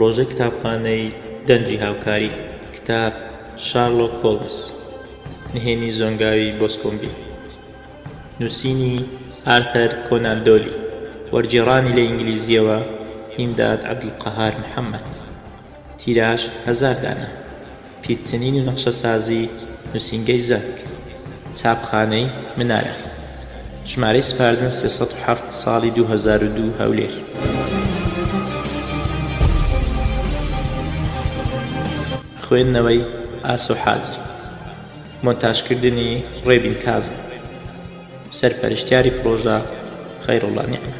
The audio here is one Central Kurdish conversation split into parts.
پرۆژە کتابخانەی دەنجی هاوکاری کتاب شارلۆک هۆڵمز نهێنی زۆنگاوی بۆسکۆمبی نووسینی ئارتەر کۆنان دۆیلی وەرگێڕانی لە ئینگلیزیەوە ئیمداد عەبدولقەهار محەممەد تیراژ 1000 دانە پیرچنین و نەخشەسازی نووسینگەی زەنگ چاپخانەی منارە ژمارەی سپاردن 307 ساڵی 2002 هەولێر خوێندنەوەی ئاسۆ حاجی مۆنتاژکردنی ڕێبین کازم سەرپەرشتیاری پرۆژە خەیرۆڵا نیعمەت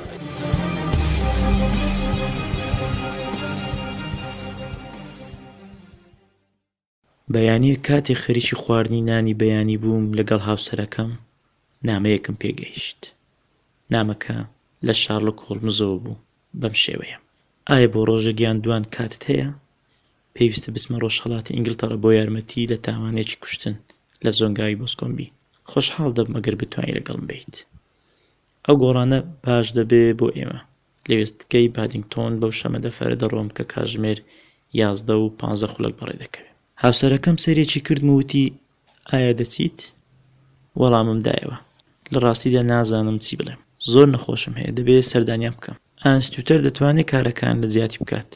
بەیانیە کاتێک خەریکی خواردنی نانی بەیانی بووم لەگەڵ هاوسەرەکەم نامەیەکم پێگەیشت. نامەکە لە شارلۆک هۆڵمزەوە بوو بەم شێوەیە: ئایا بۆ ڕۆژە گیاندوان کاتت هەیە؟ پێویستە بچمە ڕۆژهەڵاتی ئینگلتەرا بۆ یارمەتی لە تاوانێکی کوشتن لە زۆنگاوی بۆسکۆمبی. خۆشحاڵ دەبم ئەگەر بتوانیت لەگەڵم بیت. ئەو گۆڕانە باش دەبێ بۆ ئێمە. لە وێستگەی پادینگتۆن بەو شەمە دەفەرە دەڕۆم کە کاتژمێر 11 و 15 خولەک بەڕێ دەکەوێت. هاوسەرەکەم سەرێکی کردم و وتی: ئایا دەچیت؟ وەڵامم دایەوە. لە ڕاستیدا نازانم چی بڵێم. زۆر نەخۆشم هەیە، دەبێت سەردانیام بکەم. ئانستیوتەر دەتوانێت کارەکان لە زیاتی بکات.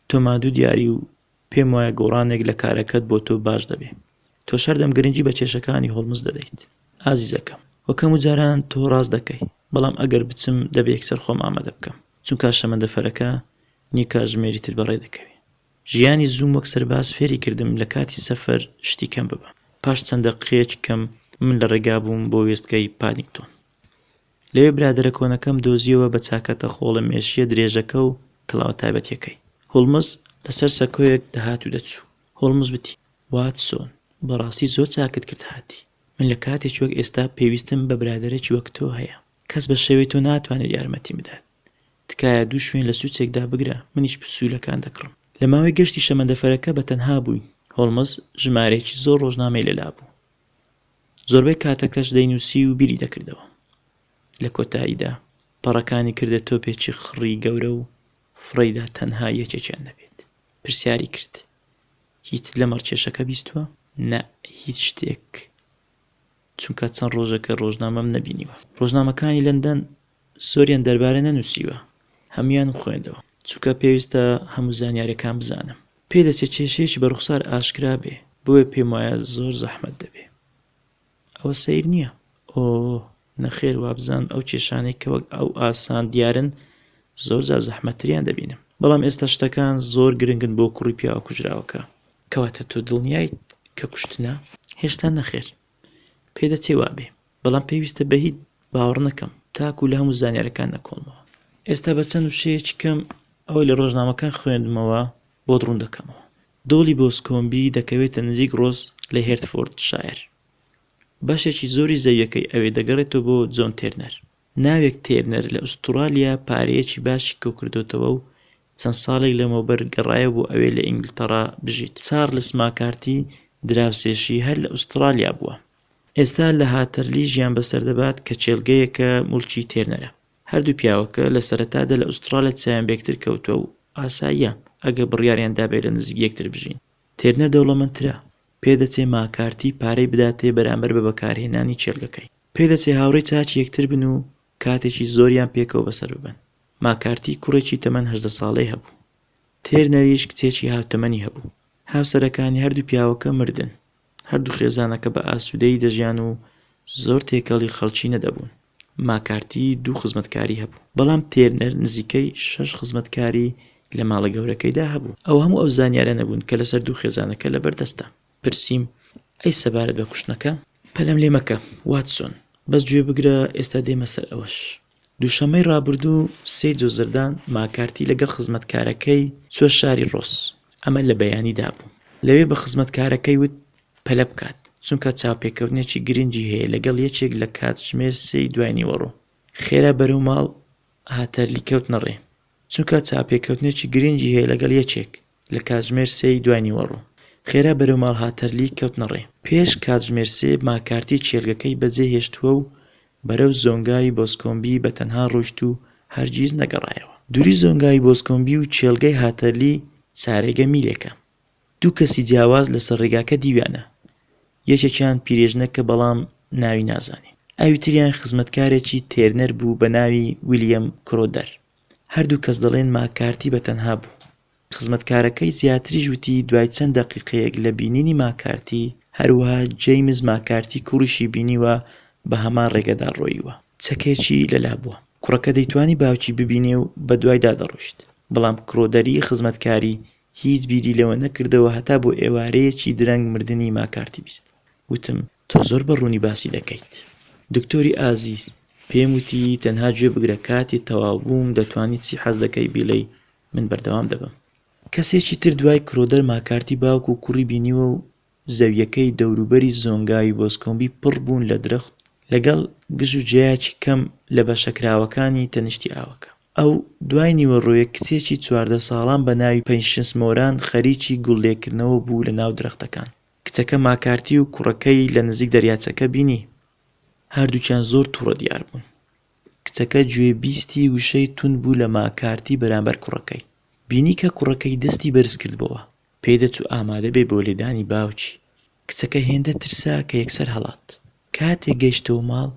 تۆ مادوو دیاری و پێم وایە گۆڕانێک لە کارەکەت بۆ تۆ باش دەبێت. تۆ شەردەم گرنگی بە کێشەکانی هۆڵمز دەدەیت. ئازیزەکەم، وەکەم جاران تۆ ڕاست دەکەی، بەڵام ئەگەر بچم دەبێت یەکسەر خۆم ئامادە بکەم، چونکە شەمەندەفەرەکە نیە کاتژمێری تر بەڕێ دەکەوێت. ژیانی زووم وەک سەرباز فێری کردم لە کاتی سەفەر شتی کەم ببە. پاش چەند دەقیقەیەکی کەم من لە ڕێگا بووم بۆ وێستگەی پادینگتۆن. لەوێ برادەرە کۆنەکەم دۆزیەوە بە چاکەتە خۆڵە مێشیە درێژەکە و کڵاوە تایبەتیەکەی. هۆڵمز لەسەر سەکۆیەک دەهات و دەچوو. هۆڵمز وتی: واتسۆن، بەڕاستی زۆر چاکت کرد هاتی. من لە کاتێکی وەک ئێستا پێویستم بە برادەرێکی وەک تۆ هەیە. کەس بە شێوەی تۆ ناتوانێت یارمەتی بدات. تکایە دوو شوێن لە سوچێکدا بگرە، منیش پسوولەکان دەکڕم. لە ماوەی گەشتی شەمەندەفەرەکە بە تەنها بووین. هۆڵمز ژمارەیەکی زۆر ڕۆژنامەی لەلا بوو. زۆربەی کاتەکەش دەینووسی و بیری دەکردەوە. لە کۆتاییدا پەڕەکانی کردە تۆپێکی خڕی گەورە و فڕیدا تەنها یەکێکیان دەبێت. پرسیاری کرد: هیچ لە مەڕکێشەکە بیستووە؟ نە، هیچ شتێک، چونکە چەند ڕۆژەکە ڕۆژنامەم نەبینیوە. ڕۆژنامەکانی لەندەن زۆریان دەربارە نەنووسیوە. هەمویان خوێندەوە، چونکە پێویستە هەموو زانیاریەکان بزانم. پێدەچێت کێشەیەکی بەڕوخسار ئاشکرا بێ، بۆیە پێم وایە زۆر زەحمەت دەبێ. ئەوە سەیر نییە. ئۆ نەخێر، وابزان ئەو کێشانەی کە وەک ئەو ئاسان دیارن زۆر جار زەحمەتتریان دەبینم. بەڵام ئێستا شتەکان زۆر گرنگن بۆ کوڕی پیاوە کوژراوەکە. کەواتە تۆ دڵنیایت کە کوشتنە؟ هێشتا نەخێر. پێدەچێ وابێ، بەڵام پێویستە بە هیچ باوەڕ نەکەم تاکو لە هەموو زانیاریەکان نەکۆڵمەوە. ئێستا بە چەند وشەیەکی کەم ئەوەی لە ڕۆژنامەکان خوێندمەوە بۆ دڕوون دەکەمەوە. دۆڵی بۆسکۆمبی دەکەوێتە نزیک ڕۆز لە هێرتفۆردشایر. باشێکی زۆری زەویەکەی ئەوێ دەگەڕێتەوە بۆ جۆن تێرنەر. ناوێک تێرنەر لە ئوسترالیا پارەیەکی باشی کەوکردوتەوە و چەند ساڵێک لەمەوبەر گەڕایە بۆ ئەوێ لە ئینگلتەرا بژیت. چارلز ماکارتی دراوسێشی هەر لە ئوسترالیا بووە. ئێستا لە هاتەرلی ژیان بەسەر دەبات کە چێلگەیەکە موڵکی تێرنەرە. هەردوو پیاوەکە لە سەرەتادا لە ئوسترالیا چایان بێکتر کەوتووە و ئاساییە ئەگە بڕیاریان دابێت لە نزیک یەکتر بژین. تێرنەر دەوڵەمەندترە. پێدەچێ ماکارتی پارەی بداتێ بەرامبەر بە بەکارهێنانی چێلگەکەی. پێدەچێ هاوڕێی چاچی یەکتر بن و کاتێکی زۆریان پێکەوە بەسەر ببن. ماکارتی کوڕێکی تەمەن 18 ساڵەی هەبوو. تێرنەریش کچێکی هاوتەمەنی هەبوو. هاوسەرەکانی هەردوو پیاوەکە مردن. هەردوو خێزانەکە بە ئاسوودەیی دەژیان و زۆر تێکەڵی خەڵکی نەدەبوون. ماکارتی 2 خزمەتکاری هەبوو، بەڵام تێرنەر نزیکەی 6 خزمەتکاری لە ماڵە گەورەکەیدا هەبوو. ئەو هەموو ئەو زانیارە نەبوون کە لەسەر 2 خێزانەکە لەبەردەستە. پرسییم: ئەی سەبارەت بە کوشتنەکە؟ پەلەم لێ مەکە واتسۆن، بەس گوێ بگرە، ئێستا دێمە سەر ئەوەش. دووشەمەی ڕابردوو 3 جۆزەردان ماکارتی لەگەڵ خزمەتکارەکەی چوە شاری ڕۆس. ئەمە لە بەیانیدا بوو. لەوێ بە خزمەتکارەکەی وت پەلە بکات، چونکە چاوپێکەوتنێکی گرنگی هەیە لەگەڵ یەکێک لە کاتژمێر 3 دوای نیوەڕۆ. خێرا بەرەو ماڵ هاتەرلی کەوتنە ڕێ، چونکە چاوپێکەوتنێکی گرنگی هەیە لەگەڵ یەکێک لە کاتژمێر 3 دوای نیوەڕۆ. خێرا بەرەو ماڵ هاتەرلی کەوتنە ڕێ. پێش کاتژمێر 3 ماکارتی چێلگەکەی بەجێ هێشتووە و بەرەو زۆنگاوی بۆسکۆمبی بە تەنها ڕۆیشت و هەرگیز نەگەڕایەوە. دووری زۆنگاوی بۆسکۆمبی و چێلگەی هاتەرلی چارەگە میلێکە. دوو کەسی جیاواز لەسەر ڕێگاکە دیوانە، یەکێکیان پیرێژنە کە بەڵام ناوی نازانێ، ئاویتریان خزمەتکارێکی تێرنەر بوو بە ناوی ویلیەم کرۆدەر. هەردوو کەس دەڵێن ماکارتی بەتەنها بوو. خزمەتکارەکەی زیاتریش وتی دوای چەند دەقیقەیەک لە بینینی ماکارتی هەروەها جەیمز ماکارتی کوڕیشی بینیوە بە هەمان ڕێگەدا ڕۆیوە. چەکێکی لەلا بووە. کوڕەکە دەیتوانی باوکی ببینێ و بە دوایدا دەڕۆیشت، بەڵام کرۆدەری خزمەتکاری هیچ بیری لەوە نەکردەوە هەتا بۆ ئێوارەیەکی درەنگ مردنی ماکارتی بیست. وتم تۆ زۆر بەڕوونی باسی دەکەیت. دکتۆری ئازیز، پێم وتی تەنها گوێ بگرە کاتی تەواو بووم دەتوانیت چی حەز دەکەی بیڵێی، من بەردەوام دەبم. کەسێکی تر دوای کرۆدەر ماکارتی باوک و کوڕی بینیوە و زەویەکەی دەوروبەری زۆنگاوی بۆسکۆمبی پڕ بوون لە درەخت لەگەڵ گژ و جیایەکی کەم لە بەشەکراوەکانی تەنیشتی ئاوەکە. ئەو دوای نیوەڕۆیە کچێکی 14 ساڵان بە ناوی پەنشنس مۆران خەریکی گوڵلێکردنەوە بوو لە ناو درەختەکان. کچەکە ماکارتی و کوڕەکەی لە نزیک دەریاچەکە بینی. هەردووکیان زۆر تووڕە دیار بوون. کچەکە گوێبیستی وشەی تون بوو لە ماکارتی بەرامبەر کوڕەکەی. بینی کە کوڕەکەی دەستی بەرز کردبەوە، پێدەچوو ئامادە بێ بۆ لێدانی باوکی. کچەکە هێندە ترسا کە یەکسەر هەڵات. کاتێک گەیشتەوە ماڵ،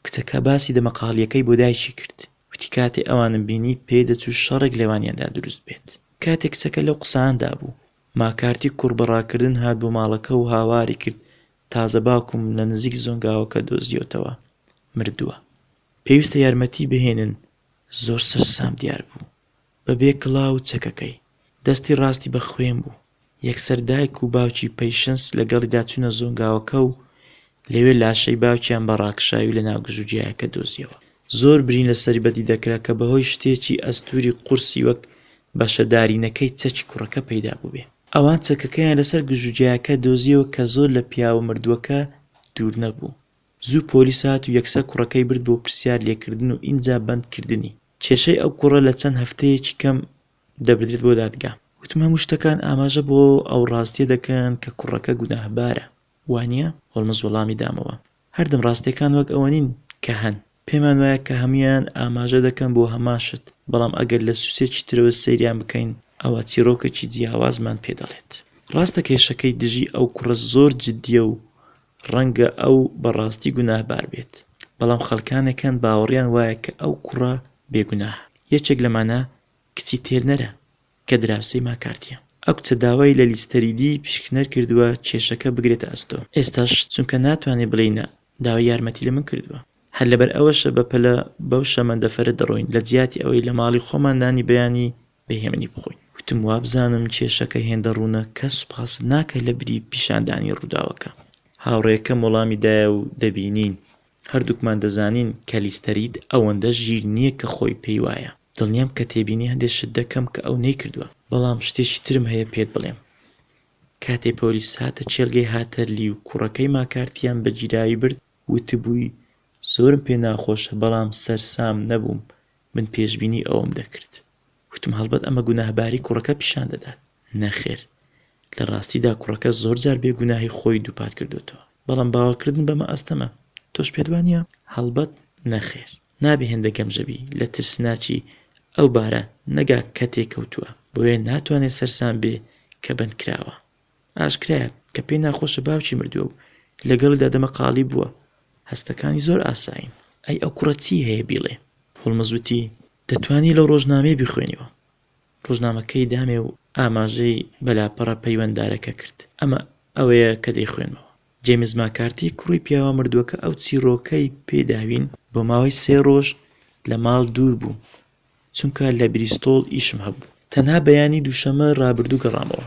کچەکە باسی دەمەقاڵیەکەی بۆ دایکی کرد. وتی کاتێ ئەوانم بینی پێدەچوو شەڕێک لێوانیاندا دروست بێت. کاتێک کچەکە لەو قساندا بوو، ماکارتی کوڕبڕاکردن هات بۆ ماڵەکە و هاواری کرد تازە باوکم لە نزیک زۆنگاوەکە دۆزیۆتەوە، مردووە. پێویستە یارمەتی بهێنن. زۆر سەرسام دیار بوو بەبێ کڵاو چەکەکەی. دەستی ڕاستی بە خوێن بوو. یەکسەر دایک و باوکی پەیشنس لەگەڵیدا چوونە زۆنگاوەکە و لەوێ لاشەی باوکیان بە ڕاکشاوی لە ناو گژوجیایەکە دۆزیەوە. زۆر برین لەسەری بەدی دەکرا کە بەهۆی شتێکی ئەستوری قورسی وەک بەشەدارینەکەی چەکی کوڕەکە پەیدا بوو بێ. ئەوان چەکەکەیان لەسەر گژوجیایەکە دۆزیەوە کە زۆر لە پیاوە مردووەکە دوور نەبوو. زوو پۆلیس هات و یەکسەر کوڕەکەی برد بۆ پرسیار لێکردن و ئینجا بەندکردنی. کێشەی ئەو کوڕە لە چەند هەفتەیەکی کەم دەبردرێت بۆ دادگا. وتم هەموو شتەکان ئاماژە بۆ ئەو ڕاستیە دەکەن کە کوڕەکە گوناهبارە، وانییە؟ هۆڵمز وەڵامی دامەوە. هەردەم ڕاستیەکان وەک ئەوە نین کە هەن. پێمان وایە کە هەمویان ئاماژە دەکەن بۆ هەمان شت، بەڵام ئەگەر لە سوسێکی ترەوە سەیریان بکەین ئەوە چیرۆکێکی جیاوازمان پێ دەڵێت. ڕاستە کێشەکەی دژی ئەو کوڕە زۆر جددیە و ڕەنگە ئەو بەڕاستی گوناهبار بێت، بەڵام خەڵکانێکان باوەڕیان وایە کە ئەو کوڕە بێگوناهە. یەکێک لەمانە کچی تێرنەرە کە دراوسەی ماکارتیە. ئەو کچە داوای لە لیستەریدی پیشکنەر کردووە کێشەکە بگرێتە ئەستۆ. ئێستاش چونکە ناتوانێ بڵێنە داوای یارمەتی لە من کردووە. هەر لەبەر ئەوەشە بەپەلە بەو شەمەندەفەرە دەڕۆین لە جیاتی ئەوەی لە ماڵی خۆمان دانی بەیانی بەهێمنی بخۆین. وتم وابزانم کێشەکە هێندە ڕوونە کە سوپاس ناکە لە بری پیشاندانی ڕووداوەکە. هاوڕێیەکەم وەڵامی دایە و دەبینین هەردووکمان دەزانین کە لیستەرید ئەوەندە ژیر نییە کە خۆی پێی وایە. دڵنیام کە تێبینی هەندێک شت دەکەم کە ئەو نەیکردووە، بەڵام شتێکی ترم هەیە پێت بڵێم. کاتێ پۆلیس هاتە چێلگەی هاتەرلی و کوڕەکەی ماکارتیان بە گیراوی برد، وتبووی زۆرم پێ ناخۆشە بەڵام سەرسام نەبووم، من پێشبینی ئەوم دەکرد. وتم هەڵبەت ئەمە گوناهباری کوڕەکە پیشان دەدات. نەخێر، لە ڕاستیدا کوڕەکە زۆر جار بێگوناهی خۆی دووپات کردوتەوە، بەڵام باوەڕکردن بەمە ئەستەمە. تۆش پێت وانییە؟ هەڵبەت نەخێر، نابێ هێندە گەمژەبی لە ترسناچی ئەو بارە نەگا کە تێکەوتووە، بۆیە ناتوانێت سەرسام بێ کە بەندکراوە. ئاشکرایە کە پێی ناخۆشە باوکی مردووە و لەگەڵدا دەمەقاڵی بووە. هەستەکانی زۆر ئاساین. ئەی ئەو کوڕە چی هەیە بیڵێ؟ هۆڵمز وتی دەتوانی لەو ڕۆژنامەیە بخوێنیوە. ڕۆژنامەکەی دامێ و ئاماژەی بەلاپەڕە پەیوەنددارەکە کرد. ئەمە ئەوەیە کە دەیخوێنمەوە. جێمز ماکارتی کوڕی پیاوە مردووەکە ئەو چیرۆکەی پێداوین بۆ ماوەی 3 ڕۆژ لە ماڵ دوور بوو، چونکە لە بریستۆڵ ئیشم هەبوو. تەنها بەیانی دووشەمە ڕابردوو گەڕامەوە.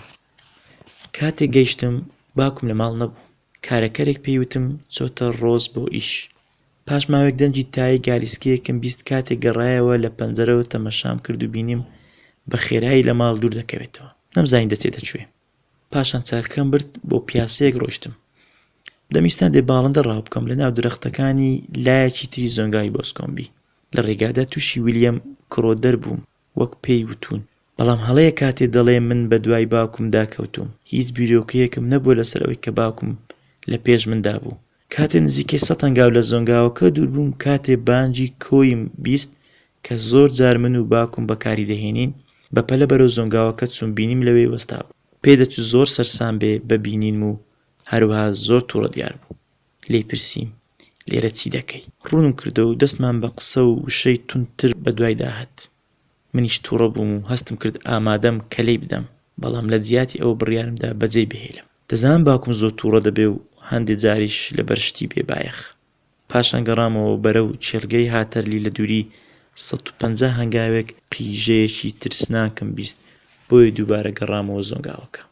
کاتێک گەیشتم باوکم لە ماڵ نەبوو. کارەکەرێک پێیوتم چۆتە ڕۆز بۆ ئیش. پاش ماوەیەک دەنجی تایی گالیسکەیەکم بیست. کاتێک گەڕایەوە لە پەنجەرەوە تەمەشام کرد و بینیم بە خێرایی لە ماڵ دوور دەکەوێتەوە. نەمزانی دەچێتە کوێ. پاشان چارکەم برد بۆ پیاسەیەک ڕۆیشتم. دەمیستان دێ باڵندە ڕاو بکەم لە ناو درەختەکانی لایەکی تری زۆنگای بۆسکۆمبی. لە ڕێگادا تووشی ویلیەم کرۆدەر بووم وەک پێی وتون، بەڵام هەڵەیە کاتێ دەڵێ من بە دوای باوکم داکەوتوم. هیچ بیرۆکەیەکم نەبووە لەسەر ئەوەی کە باوکم لە پێش مندا بوو. کاتێ نزیکەی 100 ئەنگاو لە زۆنگاوەکە دوور بووم، کاتێ بانگی کۆیم بیست کە زۆر جار من و باوکم بەکاری دەهێنین، بەپەلە بەرەو زۆنگاوەکە چوون بینیم لەوێ وەستا بوو. پێدەچوو زۆر سەرسام بێ ببینین و هەروەها زۆر تووڕە دیار بوو. لێی پرسییم لێرە چی دەکەی؟ ڕوونم کردەوە و دەستمان بە قسە و وشەی تونتر بە دوای داهات. منیش تووڕە بووم و هەستم کرد ئامادەم کەلەی بدەم، بەڵام لە جیاتی ئەوە بڕیارمدا بەجێی بهێلم. دەزانم باوکم زۆر تووڕە دەبێ و هەندێک جاریش لەبەر شتی بێبایەخ. پاشان گەڕامەوە بەرەو چێلگەی هاتەرلی لە دووری 150 هەنگاوێک قیژەیەکی ترسناکم بیست بۆیە دووبارە گەڕامەوە زۆنگاوەکە.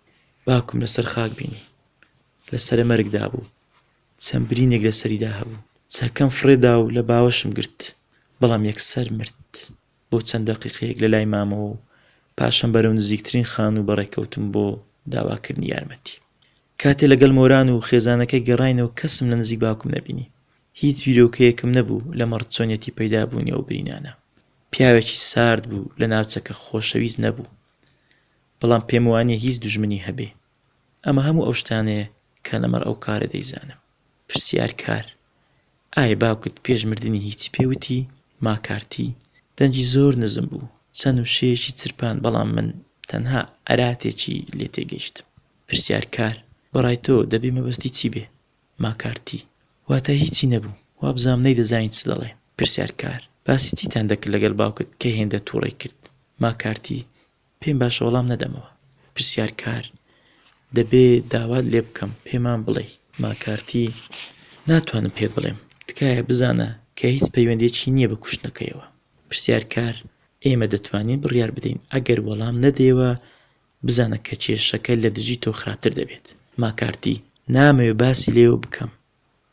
باوکم لەسەر خاک بینی، لەسرە مەرگدا بوو، چەند برینێک لەسەریدا هەبوو. چاکەم فڕێدا و لە باوەشم گرت، بەڵام یەکسەر مرد. بۆ چەند دەقیقەیەک لە لای مامەوە و پاشان بەرەو نزیکترین خان و بەڕێکەوتم بۆ داواکردنی یارمەتی. کاتێ لەگەڵ مۆران و خێزانەکەی گەڕاینەوە کەسم لە نزیک باوکم نەبینی. هیچ بیرۆکەیەکم نەبوو لە مەڕچۆنیەتی پەیدا بوونی ئەو برینانە. پیاوێکی سارد بوو لە ناوچەکە خۆشەویست نەبوو، بەڵام پێم وانیە هیچ دوژمنی هەبێ. ئەمە هەموو ئەو شتانەیە کە لەمەڕ ئەو کارە دەیزانم. پرسیارکار: ئایا باوکت پێش مردنی هیچی پێوتی؟ ماکارتی دەنجی زۆر نزم بوو، چەند وشەیەکی چرپان، بەڵام من تەنها ئەراتێکی لێ تێگەیشتم. پرسیارکار: بەڕای تۆ دەبێ مەبەستی چی بێ؟ ماکارتی: واتە هیچی نەبوو، وابزانم نەیدەزانیت چ دەڵێ. پرسیارکار: باسی چیتان دەکرد لەگەڵ باوکت کە هێندە تووڕەی کرد؟ ماکارتی: پێم باشە وەڵام نەدەمەوە. پرسیارکار: دەبێ داوات لێ بکەم پێمان بڵێ. ماکارتی: ناتوانم پێت بڵێم، تکایە بزانە کە هیچ پەیوەندێکی نییە بە کوشتنەکەیەوە. پرسیارکار: ئێمە دەتوانین بڕیار بدەین ئەگەر وەڵام نەدەیەوە بزانە کە کێشەکە لە دژی تۆ خراپتر دەبێت. ماکارتی: نامەوێ باسی لێوە بکەم.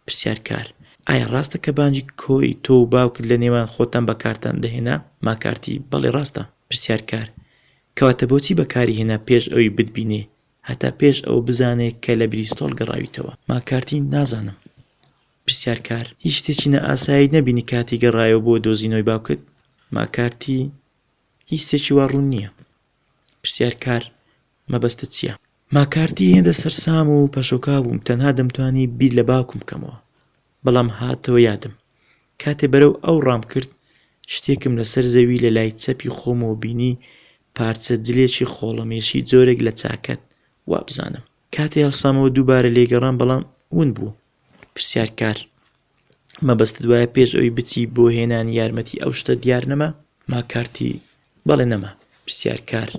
پرسیارکار: ئایا ڕاستە کە بانگی کۆی تۆ و باوکت لە نێوان خۆتان بەکارتان دەهێنا؟ ماکارتی: بەڵێ ڕاستە. پرسیارکار: کەواتە بۆچی بەکاری هێنا پێش ئەوی بتبینێ، هەتا پێش ئەو بزانێت کە لە بریستۆڵ گەڕاویتەوە؟ ماکارتی: نازانم. پرسیارکار: هیچ شتێکی نائاسایی نەبینی کاتی گەڕایەوە بۆ دۆزینەوەی باوکت؟ ماکارتی: هیچ شتێکی وا ڕوون نییە. پرسیارکار: مەبەستت چییە؟ ماکارتی: هێندە سەرسام و پەشۆکا بووم، تەنها دەمتوانی بیر لە باوکم بکەمەوە، بەڵام هاتەوە یادم کاتێ بەرەو ئەو ڕام کرد شتێکم لەسەر زەوی لە لای چەپی خۆمەوە بینی، پارچە جلێکی خۆڵەمێشی جۆرێک لە چاکەت، وابزانم کاتێ هەڵسامەوە دووبارە لێگەڕام، بەڵام ون بوو. پرسیارکار: مەبەستت وایە پێش ئەوی بچی بۆ هێنانی یارمەتی ئەو شتە دیار نەما؟ ماکارتی: بەڵێ نەما. پرسیارکار: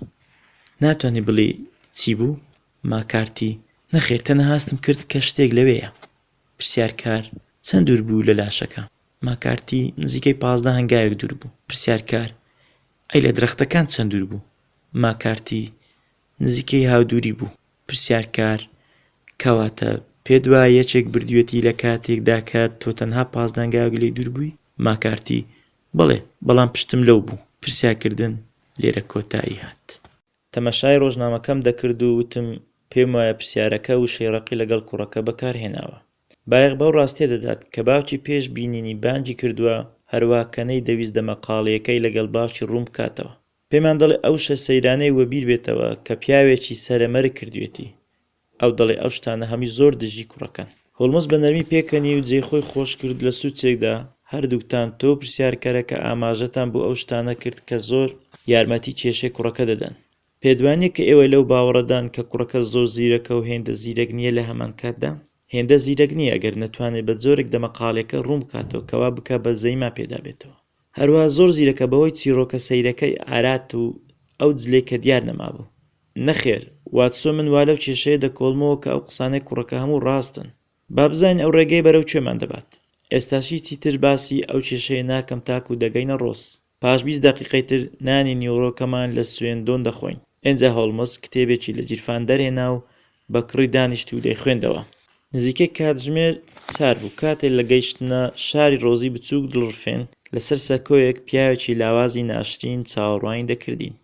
ناتوانێ بڵێ چی بوو؟ ماکارتی: نەخێر، تەنها هەستم کرد کە شتێک لەوەیە. پرسیارکار: چەند دوور بوو لە لاشەکە؟ ماکارتی: نزیکەی 15 هەنگاوێک دوور بوو. پرسیارکار: ئەی لە درەختەکان چەند دوور بوو؟ ماکارتی: نزیکەی هاودووری بوو. پرسیارکار: کەواتە پێت وایە یەکێک بردوێتی لە کاتێکدا کە تۆ تەنها 15 هەنگاوێک لێی دوور بووی؟ ماکارتی: بەڵێ، بەڵام پشتم لەو بوو. پرسیارکردن لێرە کۆتایی هات. تەماشای ڕۆژنامەکەم دەکرد و وتم پێم وایە پرسیارەکە و شێڕەقی لەگەڵ کوڕەکە بەکارهێناوە. بایەق بەو ڕاستیە دەدات کە باوکی پێش بینینی بانگی کردووە هەروە کەنەی دەویست دەمەقاڵیەکەی لەگەڵ باوکی ڕوون بکاتەوە. پێمان دەڵێ ئەو شە سەیرانەی وەبیر بێتەوە کە پیاوێکی سەرەمەرگ کردوێتی. ئەو دەڵێ ئەو شتانە هەمی زۆر دژی کوڕەکەن. هۆڵمز بە نەرمی پێکەنی و جێی خۆی خۆش کرد لە سوچێکدا. هەردووکتان تۆ پرسیارکەرەکە ئاماژەتان بۆ ئەو شتانە کرد کە زۆر یارمەتی کێشەی کوڕەکە دەدەن. پێدوانیە کە ئێوە لەو باوەڕەدان کە کوڕەکە زۆر زیرەکە و هێندە زیرەک نییە لە هەمان کاتدا؟ هێندە زیرەک نییە ئەگەر نەتوانێت بە جۆرێک دەمەقالەکە ڕوون بکاتەوە کەوا بکە بە زەیما پێدا بێتەوە. هەروەها زۆر زیرەکە بەهۆی چیرۆکە سەیرەکەی ئارات و ئەو جلەی کە دیار نەمابوو. نەخێر، واتسۆ من وا لەو کێشەیە دەکۆڵمەوە کە ئەو قسانەی کوڕەکە هەموو ڕاستن. با بزانین ئەو ڕێگەی بەرەو کوێمان دەبات. ئێستاشی چیتر باسی ئەو کێشەیە ناکەم تاکو دەگەینە ڕۆس. پاش 20 دەقیقەی تر نانی نیوڕۆکەمان لە سوێندۆن دەخۆین. ئێنجا هۆڵمز کتێبێکی لە جیرفان دەرهێنا و بە کڕی دانیشت و دەیخوێندەوە. نزیکەی کاتژمێر 4 بوو. کاتێک لە گەیشتنە شاری ڕۆزی بچووک دڵڕفێن لەسەر سەکۆیەک پیاوێکی لاوازی ناشرین چاوەڕوانی دەکردین.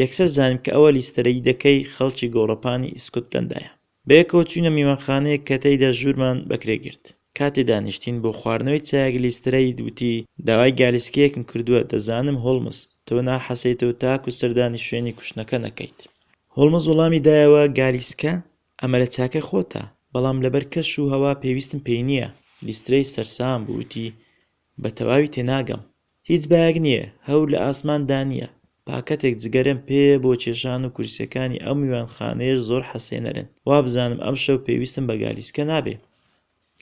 یەکسەر زانیم کە ئەوە لیستەرەی دەکەی خەڵکی گۆڕەپانی ئیسکۆتلەندایە. بەیەکەوە چوونە میوانخانەیەک کە تێیدا ژوورمان بەکرێگرت. کاتێ دانیشتین بۆ خواردنەوەی چایەک لیستەرەی دوتی داوای گالیسکەیەکم کردووە. دەزانم هۆڵمز تۆ ناحەسەیتەوە تاکو سەردانی شوێنی کوشتنەکە نەکەیت. هۆڵمز وەڵامی دایەوە گالیسکە ئەمە لە چاکە خۆتە، بەڵام لەبەر کەش و هەوا پێویستم پێی نییە. لیسترەی سەرسام بووتی بە تەواوی تێناگەم. هیچ بایەک نییە، هەور لە ئاسماندا نییە. پاکەتێک جگەرەم پێ بۆ کێشان و کورسیەکانی ئەو میوانخانەیەش زۆر حەسێنەرن. وا بزانم ئەم شەو پێویستم بە گالیسکە نابێ.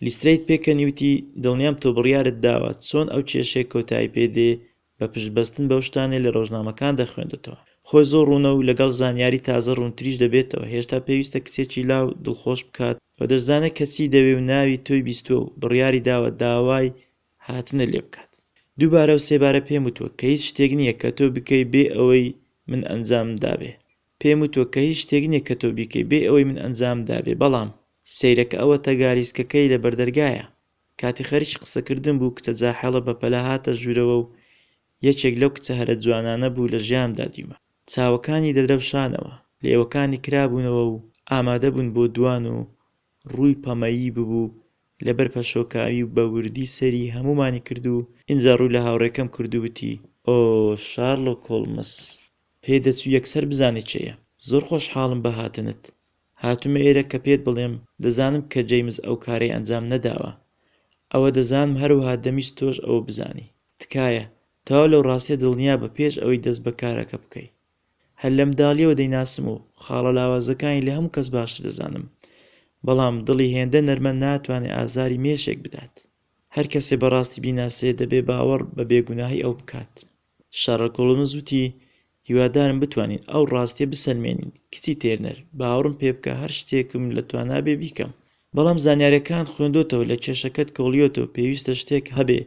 لیسترەیت پێکەنی وتی دڵنیام تۆ بڕیارت داوە چۆن ئەو کێشەی کۆتایی پێدێ بە پشتبەستن بەو شتانێ لە ڕۆژنامەکان دەخوێندێتەوە. خۆی زۆر ڕوونە و لەگەڵ زانیاری تازە ڕوونتریش دەبێتەوە. هێشتا پێویستە کچێکی لاو دڵخۆش بکات و دەزانێت کە چی دەوێ و ناوی تۆی بیستووە و بڕیاری داوە داوای هاتنە لێ بکات. دووبارە و سێبارە پێم وتووە کە هیچ شتێک نییە کە تۆ بکەی بێ ئەوەی من ئەنجام دابێ. پێم وتووە کە هیچ شتێک نییە کە تۆ بیکەی بێ ئەوەی من ئەنجام دابێ، بەڵام سەیرەکە ئەوەتە گالیسکەکەی لە بەردەرگایە. کاتی خەریکی قسەکردن بوو کچە جاحەڵە بە پەلا هاتە ژوورەوە و یەکێک لەو کچە هەرە جوانانە بوو لە ژیاندا دیومە. چاوەکانی دەدرەوشانەوە، لێوەکانی کرابوونەوە و ئامادە بوون بۆ دوان و ڕووی پەمەیی ببوو لەبەر پەشۆکاوی و بە وردی سەری هەمومانی کرد و ئینجا ڕووی لە هاوڕێکەم کرد و وتی ئۆ شارلۆک هۆڵمز، پێدەچوو یەکسەر بزانێت چێیە. زۆر خۆشحاڵم بە هاتنت. هاتوومە ئێرە کە پێت بڵێم دەزانم کە جەیمز ئەو کارەی ئەنجام نەداوە. ئەوە دەزانم هەروەها دەمیست تۆش ئەوە بزانی. تکایە تەواو لەو ڕاستیە دڵنیا بە پێش ئەوەی دەست بە کارەکە بکەی. هەر لە منداڵیەوە دەیناسم و خاڵە لاوازەکانی لە هەموو کەس باشتر دەزانم، بەڵام دڵی هێندە نەرمە ناتوانێت ئازاری مێشێک بدات. هەر کەسێ بەڕاستی بیناسێ دەبێ باوەڕ بە بێگوناهی ئەو بکات. شارلۆک هۆڵمز وتی هیوادارم بتوانین ئەو ڕاستیە بسەلمێنین. کچی تێرنەر، باوەڕم پێ بکە هەر شتێکم لە توانابێ بیکەم. بەڵام زانیاریەکان خوێندۆتەوە لە کێشەکەت کۆڵیۆتەوە پێویستە شتێک هەبێ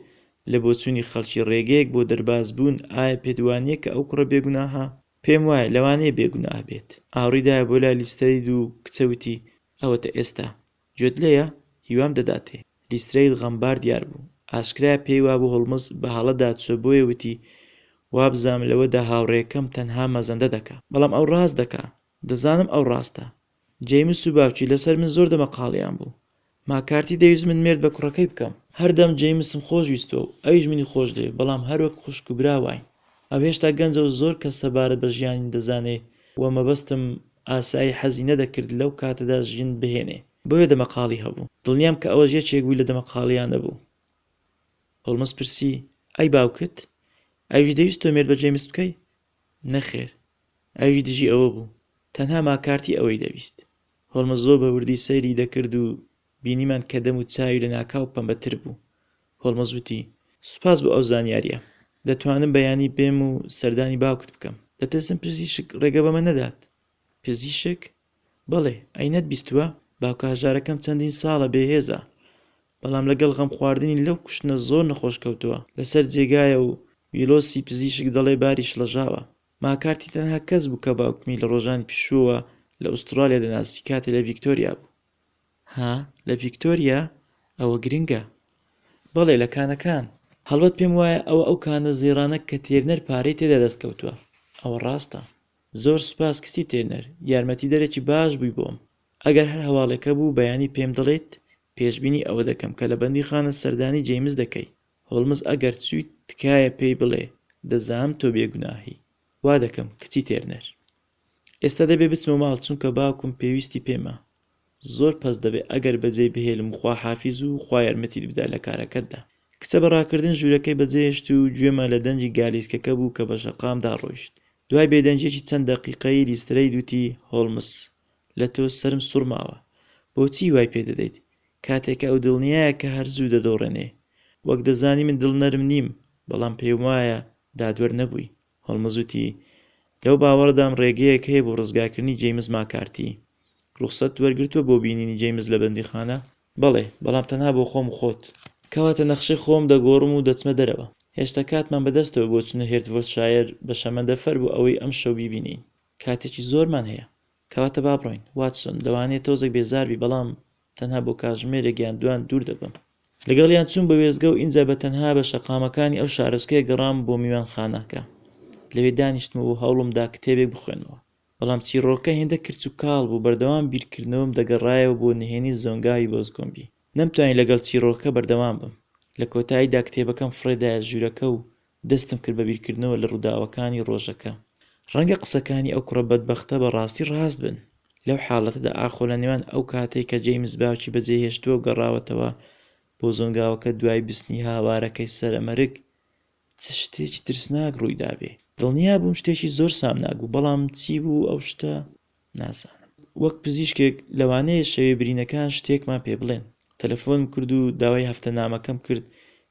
لە بۆچوونی خەڵکی ڕێگەیەک بۆ دەرباز بوون. ئایا پێدوانیە کە ئەو کوڕە بێگوناهە؟ پێم وایە لەوانەیە بێگوناه بێت. ئاوڕیدایە بۆ لای لیسترەید و کچەوتی ئەوەتە ئێستا گوێت لێیە؟ هیوام دەداتێ. لیسترەید غەمبار دیار بوو. ئاشکرایە پێی وابوو هۆڵمز بە هەڵەدا چووە بۆیە وتی وا بزانم لەوەدا هاوڕێکەم تەنها مەزەندە دەکا، بەڵام ئەو ڕاست دەکا. دەزانم ئەو ڕاستە. جەیمس و باوکی لەسەر من زۆر دەمەقاڵیان بوو. ماکارتی دەویست من مێرد بە کوڕەکەی بکەم. هەردەم جەیمسم خۆش ویستەوە و ئەویش منی خۆش دەوێت، بەڵام هەروەک خوشک و براوین. ئەو هێشتا گەنجە و زۆر کەس سەبارەت بە ژیانی دەزانێ و مەبەستم ئاسایی حەزی نەدەکرد لەو کاتەدا ژین بهێنێ، بۆیە دەمەقاڵی هەبوو. دڵنیام کە ئەوەش یەکێک بووی لە دەمەقاڵیان نەبوو. هۆڵمز پرسی ئەی باوکت؟ ئەویش دەویست تۆ مێرد بە جەیمس بکەی؟ نەخێر، ئەویش دژی ئەوە بوو، تەنها ماکارتی ئەوەی دەویست. هۆڵمز زۆر بە وردی سەیری دەکرد و بینیمان کە دەم و چاوی لە ناکاو پەمبەتر بوو. هۆڵمز وتی سوپاس بۆ ئەو زانیاریە، دەتوانم بەیانی بێم و سەردانی باوکت بکەم. دەترسم پزیشک ڕێگە بەمە نەدات. پزیشک؟ بەڵێ، ئەینەت بیستووە؟ باوکە هەژارەکەم چەندین ساڵە بێهێزە، بەڵام لەگەڵ غەم خواردنی لەو کوشتنە زۆر نەخۆش کەوتووە. لەسەر جێگایە و ویلۆسی پزیشک دەڵێ باری شڵەژاوە. ماکارتی تەنها کەس بوو کە باوکمی لە ڕۆژانی پێشووە لە ئوسترالیا دەناسی کاتێ لە ڤیکتۆریا بوو. ها، لە ڤیکتۆریا؟ ئەوە گرنگە. بەڵێ، لە کانەکان. هەڵبەت پێم وایە ئەو کانە زێڕانە کە تێرنەر پارەی تێدا دەستکەوتووە. ئەوە ڕاستە. زۆر سوپاس کچی تێرنەر، یارمەتی دەرێکی باش بووی بۆم. ئەگەر هەر هەواڵێکە بوو بەیانی پێم دەڵێت، پێشبینی ئەوە دەکەم کە لە بەندیخانە سەردانی جەیمس دەکەی. هۆڵمز ئەگەر چوویت تکایە پێی بڵێ دەزانم تۆ بێگوناهی. وا دەکەم کچی تێرنەر. ئێستا دەبێ بچمە ماڵ چونکە باوکم پێویستی پێمە. زۆر پەس دەبێ ئەگەر بەجێ بهێلم خوا حافیز و خوا یارمەتیت بدا لە کارەکەتدا. کچە بەڕاکردن ژوورەکەی بەجێهێشت و گوێمە لە دەنجی گالیسکەکە بوو کە بە شەقامدا ڕۆیشت. دوای بێدەنجێکی چەند دەقیقەی لیسترەی دوتی هۆڵمز لە تۆ سرم سوڕ ماوە. بۆچی وای پێ دەدەیت کاتێکە ئەو دڵنیایە کە هەرزوو دەدۆڕێنێ؟ وەک دەزانی من دڵنەرم نیم، بەڵام پێم وایە دادوەر نەبووی. هۆڵمز وتی لەو باوەڕدام ڕێگەیەک هەیە بۆ ڕزگارکردنی جەیمس ماکارتی. ڕوخسەت وەرگرتووە بۆ بینینی جەیمس لە بەندیخانە؟ بەڵێ، بەڵام تەنها بۆ خۆم و خۆت. کەواتە نەخشەی خۆم دەگۆڕم و دەچمە دەرەوە. هێشتا کاتمان بەدەستەوە بۆ چونە هێرتفۆردشایر بە شەمەندەفەر بۆ ئەوەی ئەم شەو بیبینین. کاتێکی زۆرمان هەیە. کەواتە با بڕۆین. واتسۆن، لەوانەیە تۆزێک بێزاربی، بەڵام تەنها بۆ کاتژمێرێک یان دوان دوور دەبم. لەگەڵیان چوون بە وێزگە و ئینجا بە تەنها بە شەقامەکانی ئەو شارۆچکەیە گەڕام بۆ میوانخانەکە. لەوێ دانیشتمەوە و هەوڵمدا کتێبێک بخوێنمەوە، بەڵام چیرۆکە هێندە کرچ و کاڵ بوو. بەردەوام بیرکردنەوەم دەگەڕایەوە بۆ نهێنی زۆنگاوی بۆزگۆمبی. نەمتوانی لەگەڵ چیرۆکە بەردەوام بم. لە کۆتاییدا کتێبەکەم فڕێدایە ژوورەکە و دەستم کرد بە بیرکردنەوە لە ڕووداوەکانی ڕۆژەکە. ڕەنگە قسەکانی ئەو کوڕە بەدبەختە بەڕاستی ڕاست بن. لەو حاڵەتەدا ئاخۆ لە نێوان ئەو کاتێک کە جەیمس باوکی بەجێهێشتووە و گەڕاوەتەوە بۆ زۆنگاوەکە دوای بستنی هاوارەکەی سەرەمەرگ، چ شتێکی ترسناک ڕوویدابێ. دڵنیا بووم شتێکی زۆر سامناک بوو، بەڵام چی بوو ئەو شتە نازانم. وەک پزیشکێک لەوانەیە شەوێ برینەکان شتێکمان پێ بڵێن. تەلەفۆنم کرد و داوای هەفتەنامەکەم کرد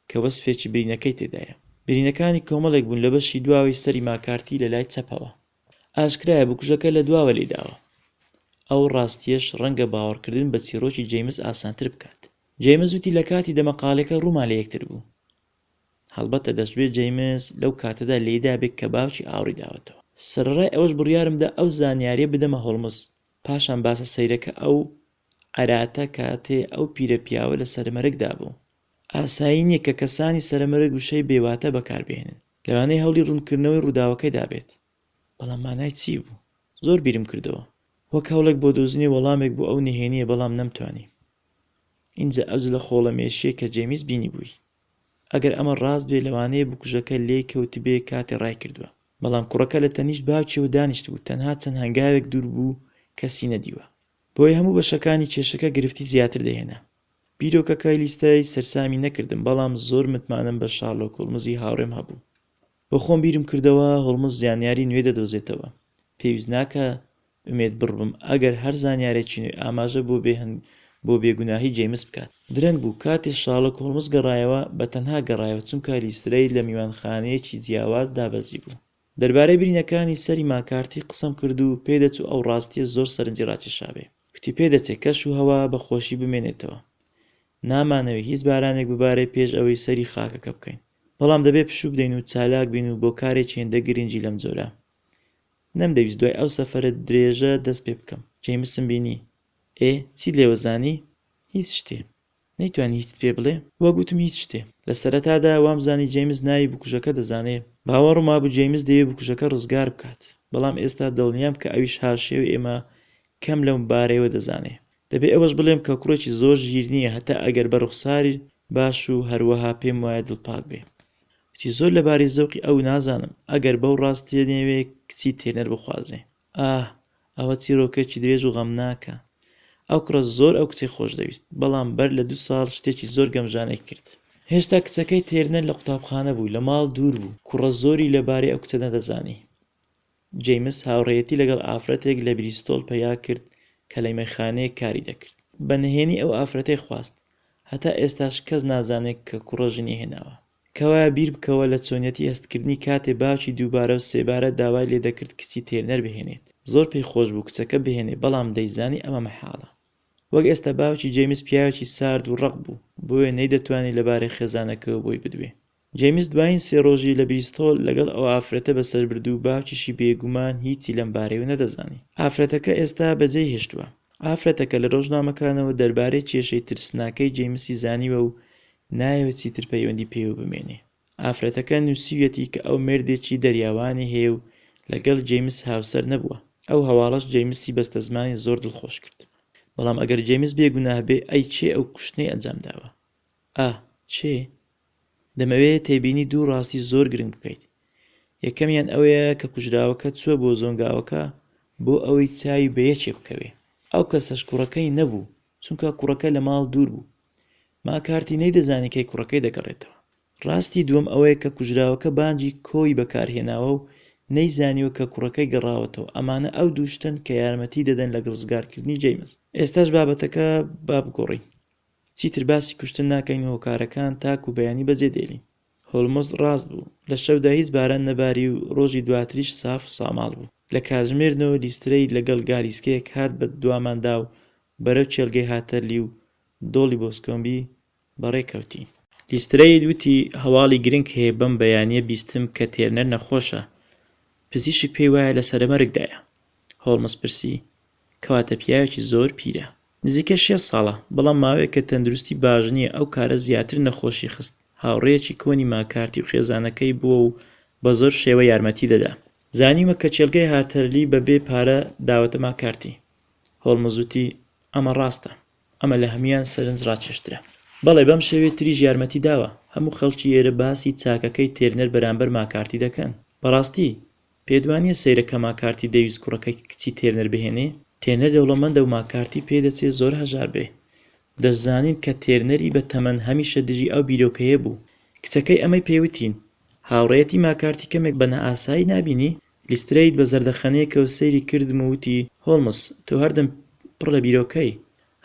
کە وەسفێکی برینەکەی تێدایە. برینەکانی کۆمەڵێک بوون لە بەشی دواوەی سەری ماکارتی لە لای چەپەوە. ئاشکرایە بکوژەکە لە دواوە لێداوە. ئەو ڕاستیەش ڕەنگە باوەڕکردن بە چیرۆکی جەیمس ئاسانتر بکات. جەیمس وتی لە کاتی دەمەقالەکە ڕوومان لە یەکتر بوو. هەڵبەتە دەستبێت جەیمس لەو کاتەدا لێدا بێت کە باوکی ئاوری داوەتەوە. سەرەڕای ئەوەش بڕیارمدا ئەو زانیاریە بدەمە هۆڵمز، پاشان باسە سەیرەکە ئەو عەراتە کاتێ ئەو پیرە پیاوە لە سەرمەرگدا بوو. ئاسایی نییە کە کەسانی سەرمەرگ وشەی بێواتە بەکاربێنن، لەوانەیە هەوڵی ڕوونکردنەوەی ڕووداوەکەی دابێت. بەڵام مانای چی بوو؟ زۆر بیرم کردەوە، وەک هەوڵێک بۆ دۆزنی وەڵامێک بۆ ئەو نهێنیە، بەڵام نەمتوانی. اینجا ئەوج لە خۆڵەمێشیە کە جەیمس بینی بووی. ئەگەر ئەمە ڕاست بێ لەوانەیە بکوژەکە لێی کەوتبێ کاتێ ڕای کردووە. بەڵام کوڕەکە لە تەنیشت باوکیەوە دانیشت بوو، تەنها چەند هەنگاوێک دوور بوو کەسی نەدیوە. بۆیە هەموو بەشەکانی کێشەکە گرفتی زیاتر دەهێنا. بیرۆکەکەی لیستەی سەرسامی نەکردم، بەڵام زۆر متمانم بە شارلۆک هۆڵمزی هاوڕێم هەبوو. بۆ خۆم بیرم کردەوە هۆڵمز زانیاری نوێ دەدۆزێتەوە. پێویست ناکە ئومێد بڕبم ئەگەر هەر زانیارێکی نوێ ئاماژە بۆ بێگوناهی جەیمس بکات. درەنگ بوو کاتێ شارلۆک هۆڵمز گەڕایەوە، بە تەنها گەڕایەوە چونکە لیسترەی لە میوانخانەیەکی جیاواز دابەزی بوو. دەربارەی برینەکانی سەری ماکارتی قسەم کرد و پێدەچوو ئەو ڕاستیە زۆر سەرنجی ڕاکێشابێ. وتی پێدەچێت کەش و هەوا بە خۆشی بمێنێتەوە. نامانەوێت هیچ بارانێک ببارێت پێش ئەوەی سەری خاکەکە بکەین، بەڵام دەبێت پشوو بدەین و چالاک بین و بۆ کارێکی هێندە گرنگی لەم جۆرە. نەمدەویست دوای ئەو سەفەرە درێژە دەست پێ بکەم. جەیمسم بینی. چی لێوە زانی؟ هیچ شتێ. نەیتوانی هیچ پێ بڵێ؟ وەگوتم هیچ شتێ. لە سەرەتادا وامزانی جەیمس ناوی بکوژەکە دەزانێ. باوەڕم مابوو جەیمس دەیەوێت بکوژەکە ڕزگار بکات، بەڵام ئێستا دڵنیام کە ئەویش هاشێوی ئێمە کەم لەم بارەیەوە دەزانێ. دەبێت ئەوەش بڵێم کە کوڕێکی زۆر ژیر نییە، هەتا ئەگەر بە ڕوخساری باش و هەروەها پێم وایە دڵپاک بێ. وتی زۆر لەبارەی زەوقی ئەو نازانم، ئەگەر بەو ڕاستیە نەوێ کچی تێنەر بخوازێ. ئەوە چیرۆکێکی درێژ و غەمناکە. ئەو کوڕە زۆر ئەو کچەی خۆش دەویست، بەڵام بەر لە 2 ساڵ شتێکی زۆر گەمژانەی کرد. هێشتا کچەکەی تێرنەر لە قوتابخانە بوو، لە ماڵ دوور بوو. کوڕە زۆری لەبارەی ئەو کچە نەدەزانی. جەیمس هاوڕێیەتی لەگەڵ ئافرەتێک لە بریستۆل پەیا کرد کە لە مەیخانەیە کاری دەکرد. بە نهێنی ئەو ئافرەتەی خواست، هەتا ئێستاش کەس نازانێت کە کوڕە ژنی هێناوە. کەوایە بیر بکەوە لە چۆنیەتی هەستکردنی کاتێ باوکی دووبارە و سێبارە داوای لێ دەکرد کچی تێرنەر بهێنێت. زۆر پێی خۆش بوو کچەکە بهێنێ، بەڵام دەیزانی ئەمە مەحاڵە. وەک ئێستا باوکی جەیمس پیاوێکی سارد و ڕق بوو، بۆیە نەیدەتوانی لەبارەی خێزانەکەەوە بۆی بدوێ. جەیمس دوایین 3 ڕۆژی لە بریستۆل لەگەڵ ئەو ئافرەتە بەسەر برد و باوکیشی بێگومان هیچی لەم بارەیەوە نەدەزانی. ئافرەتەکە ئێستا بەجێی هێشتووە. ئافرەتەکە لە ڕۆژنامەکانەوە دەربارەی کێشەی ترسناکەی جەیمسی زانیوە و نایەوێت چیتر پەیوەندی پێوە بمێنێ. ئافرەتەکە نووسیوێتی کە ئەو مێردێکی دەریاوانی هەیە و لەگەڵ جەیمس هاوسەر نەبووە. ئەو هەواڵەش جەیمسی بەستە زمانی زۆر دڵخۆش کرد. بەڵام ئەگەر جەیمس بێگوناه بێ، ئەی چێ ئەو کوشتنەی ئەنجام داوە؟ چێ؟ دەمەوێت تێبینی 2 ڕاستی زۆر گرنگ بکەیت. یەکەمیان ئەوەیە کە کوژراوەکە چووە بۆ زۆنگاوەکە بۆ ئەوەی چاوی بە یەکێ بکەوێ. ئەو کەسەش کوڕەکەی نەبوو، چونکە کوڕەکە لە ماڵ دوور بوو. ماکارتی نەیدەزانی کەی کوڕەکەی دەگەڕێتەوە. ڕاستی دووەم ئەوەیە کە کوژراوەکە بانجی کۆی بەکارهێناوە و نەیزانیوە کە کوڕەکەی گەڕاوەتەوە. ئەمانە ئەو دووشتن کە یارمەتی دەدەن لە ڕزگارکردنی جەیمس. ئێستاش بابەتەکە با بگۆڕین. چیتر باسی کوشتن ناکەین و هۆکارەکان تاک و بەیانی بەجێ دێڵین. هۆڵمز ڕاست بوو. لە شەودا هیچ باران نەباری و ڕۆژی دواتریش ساف و ساماڵ بوو. لە کاتژمێرنەوە لیسترەی لەگەڵ گالیسکەیەک هات بە دواماندا و بەرەو چێلگەی هاتەرلی و دۆڵی بۆسکۆمبی بەڕێکەوتی. لیسترەی وتی هەواڵی گرنگ هەیە بەم بەیانیە بیستم کە تێرنەر نەخۆشە. پزیشک پێی وایە لە سەرمەرگدایە. هۆڵمز پرسی. کەواتە پیاوێکی زۆر پیرە. نزیکە 6 ساڵە، بەڵام ماوەیە کە تەندروستی باش نییە. ئەو کارە زیاتر نەخۆشی خست. هاوڕێیەکی کۆنی ماکارتی و خێزانەکەی بووە و بە زۆر شێوە یارمەتی دەدا. زانیوە کە چێلگەی هاتەرلی بەبێ پارە داوەتە ماکارتی. هۆڵمز وتی ئەمە ڕاستە. ئەمە لە هەمویان سەرنج ڕاکێشترە. بەڵێ بەم شێوەیە تریش یارمەتی داوە. هەموو خەڵکی ئێرە باسی چاکەکەی تێرنەر بەرامبەر ماکارتی دەکەن. بەڕاستی پێدوانیە سەیرەکە ماکارتی دەویست کوڕەکەی کچی تێرنەر بهێنێ؟ تێرنەر دەوڵەمەندە و ماکارتی پێدەچێت زۆر هەژار بێ. دەزانین کە تێرنەری بە تەمەن هەمیشە دژی ئەو بیرۆکەیە بوو. کچەکەی ئەمەی پێوتین. هاوڕێتی ماکارتی کەمێک بە نەئاسایی نابینی؟ لیسترەیت بە زەردەخەنەیەکەوە سەیری کردم و وتی هۆڵمز تۆ هەردەم پڕ لە بیرۆکەی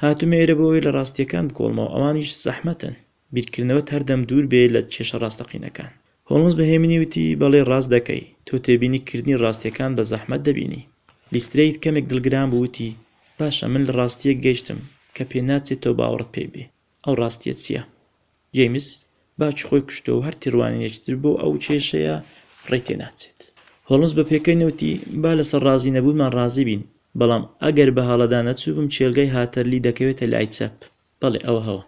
هاتوومە ئێرە بۆەوەی لە ڕاستیەکان بکۆڵمەوە ئەوانیش زەحمەتن بیرکردنەوەت هەردەم دوور بێ لە کێشە ڕاستەقینەکان. هۆڵمز بەهێمنی وتی بەڵێ ڕاست دەکەی تۆ تێبینیکردنی ڕاستیەکان بە زەحمەت دەبینی. لیسترەیت کەمێک دڵگران بوو وتی باشە من لە ڕاستیەک گەیشتم کە پێناچێت تۆ باوەڕت پێ بێ. ئەو ڕاستیە چییە؟ جەیمس باوکی خۆی کوشتەوە و هەر تێڕوانینێکتر بۆ ئەو کێشەیە ڕێی تێناچێت. هۆڵمز بە پێکەی نەوتی با لەسەر ڕازی نەبوومان ڕازی بین بەڵام ئەگەر بە هەڵەدا نەچووبم چێلگەی هاتەرلی دەکەوێتە لای چەپ. بەڵێ ئەوە هەوە.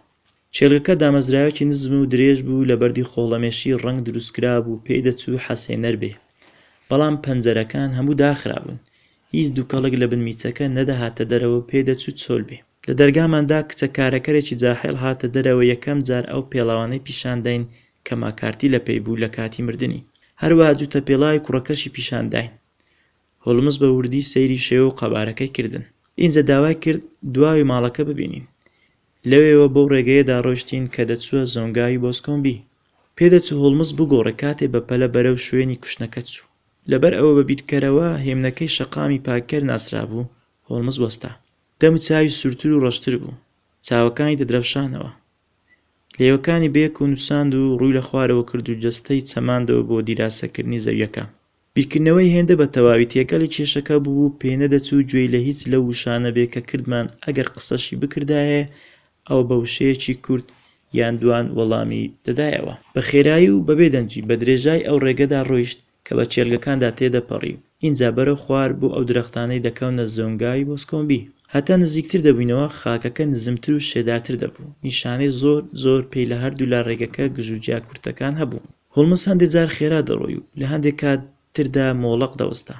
چێلگەکە دامەزراوێکی نزم و درێژ بوو لە بەردی خۆڵەمێشی ڕەنگ دروستکرا بوو پێی دەچوو حەسێنەر بێ بەڵام پەنجەرەکان هەموو داخرابوون هیچ دووکەڵێک لە بنمیچەکە نەدەهاتە دەرەوە پێی دەچوو چۆل بێ. لە دەرگاماندا کچە کارەکەرێکی جاحێڵ هاتە دەرەوە یەکەم جار ئەو پێڵاوانەی پیشانداین کە ماکارتی لە پێی بوو لە کاتی مردنی هەروەها جوتە پێڵاوی کوڕەکەشی پیشانداین. هۆڵمز بە وردی سەیری شێوە و قەبارەکەی کردن. ئینجا داوای کرد دواوی ماڵەکە ببینین. لەوێەوە بەو ڕێگەیەدا ڕۆیشتین کە دەچووە زۆنگاوی بۆسکۆمبی. پێدەچوو هۆڵمز بگۆڕێ کاتێ بەپەلە بەرەو شوێنی کوشتنەکە چوو. لەبەر ئەوە بە بیرکەرەوە هێمنەکەی شەقامی پاکەر ناسرا بوو. هۆڵمز وەستا. دەم و چاوی سوورتر و ڕەشتر بوو. چاوەکانی دەدرەوشانەوە. لێوەکانی بێک و نووساند و ڕووی لە خوارەوە کرد و جەستەی چەماندەوە بۆ دیراسەکردنی زەویەکە. بیرکردنەوەی هێندە بە تەواوی تێکەڵی کێشەکە بوو پێنەدەچوو گوێی لە هیچ لەو وشانە بێ کە کردمان ئەگەر قسەشی بکردایە ئەو بە وشەیەکی کورت یان دوان وەڵامی دەدایەوە. بە خێرایی و بەبێ دەنجی بە درێژای ئەو ڕێگەدا ڕۆیشت کە بە چێلگەکاندا تێدەپەڕی. ئینجا بەرەو خوار بۆ ئەو درەختانەی دەکەونە زۆنگاوی بۆسکۆمبی. هەتا نزیکتر دەبووینەوە خاکەکە نزمتر و شێدارتر دەبوو. نیشانەی زۆر پێی لە هەردوو لا ڕێگەکە گژوجیا کورتەکان هەبوو. هۆڵمز هەندێک جار خێرا دەڕۆی و لە هەندێک کاتردا مۆڵەق دەوەستا.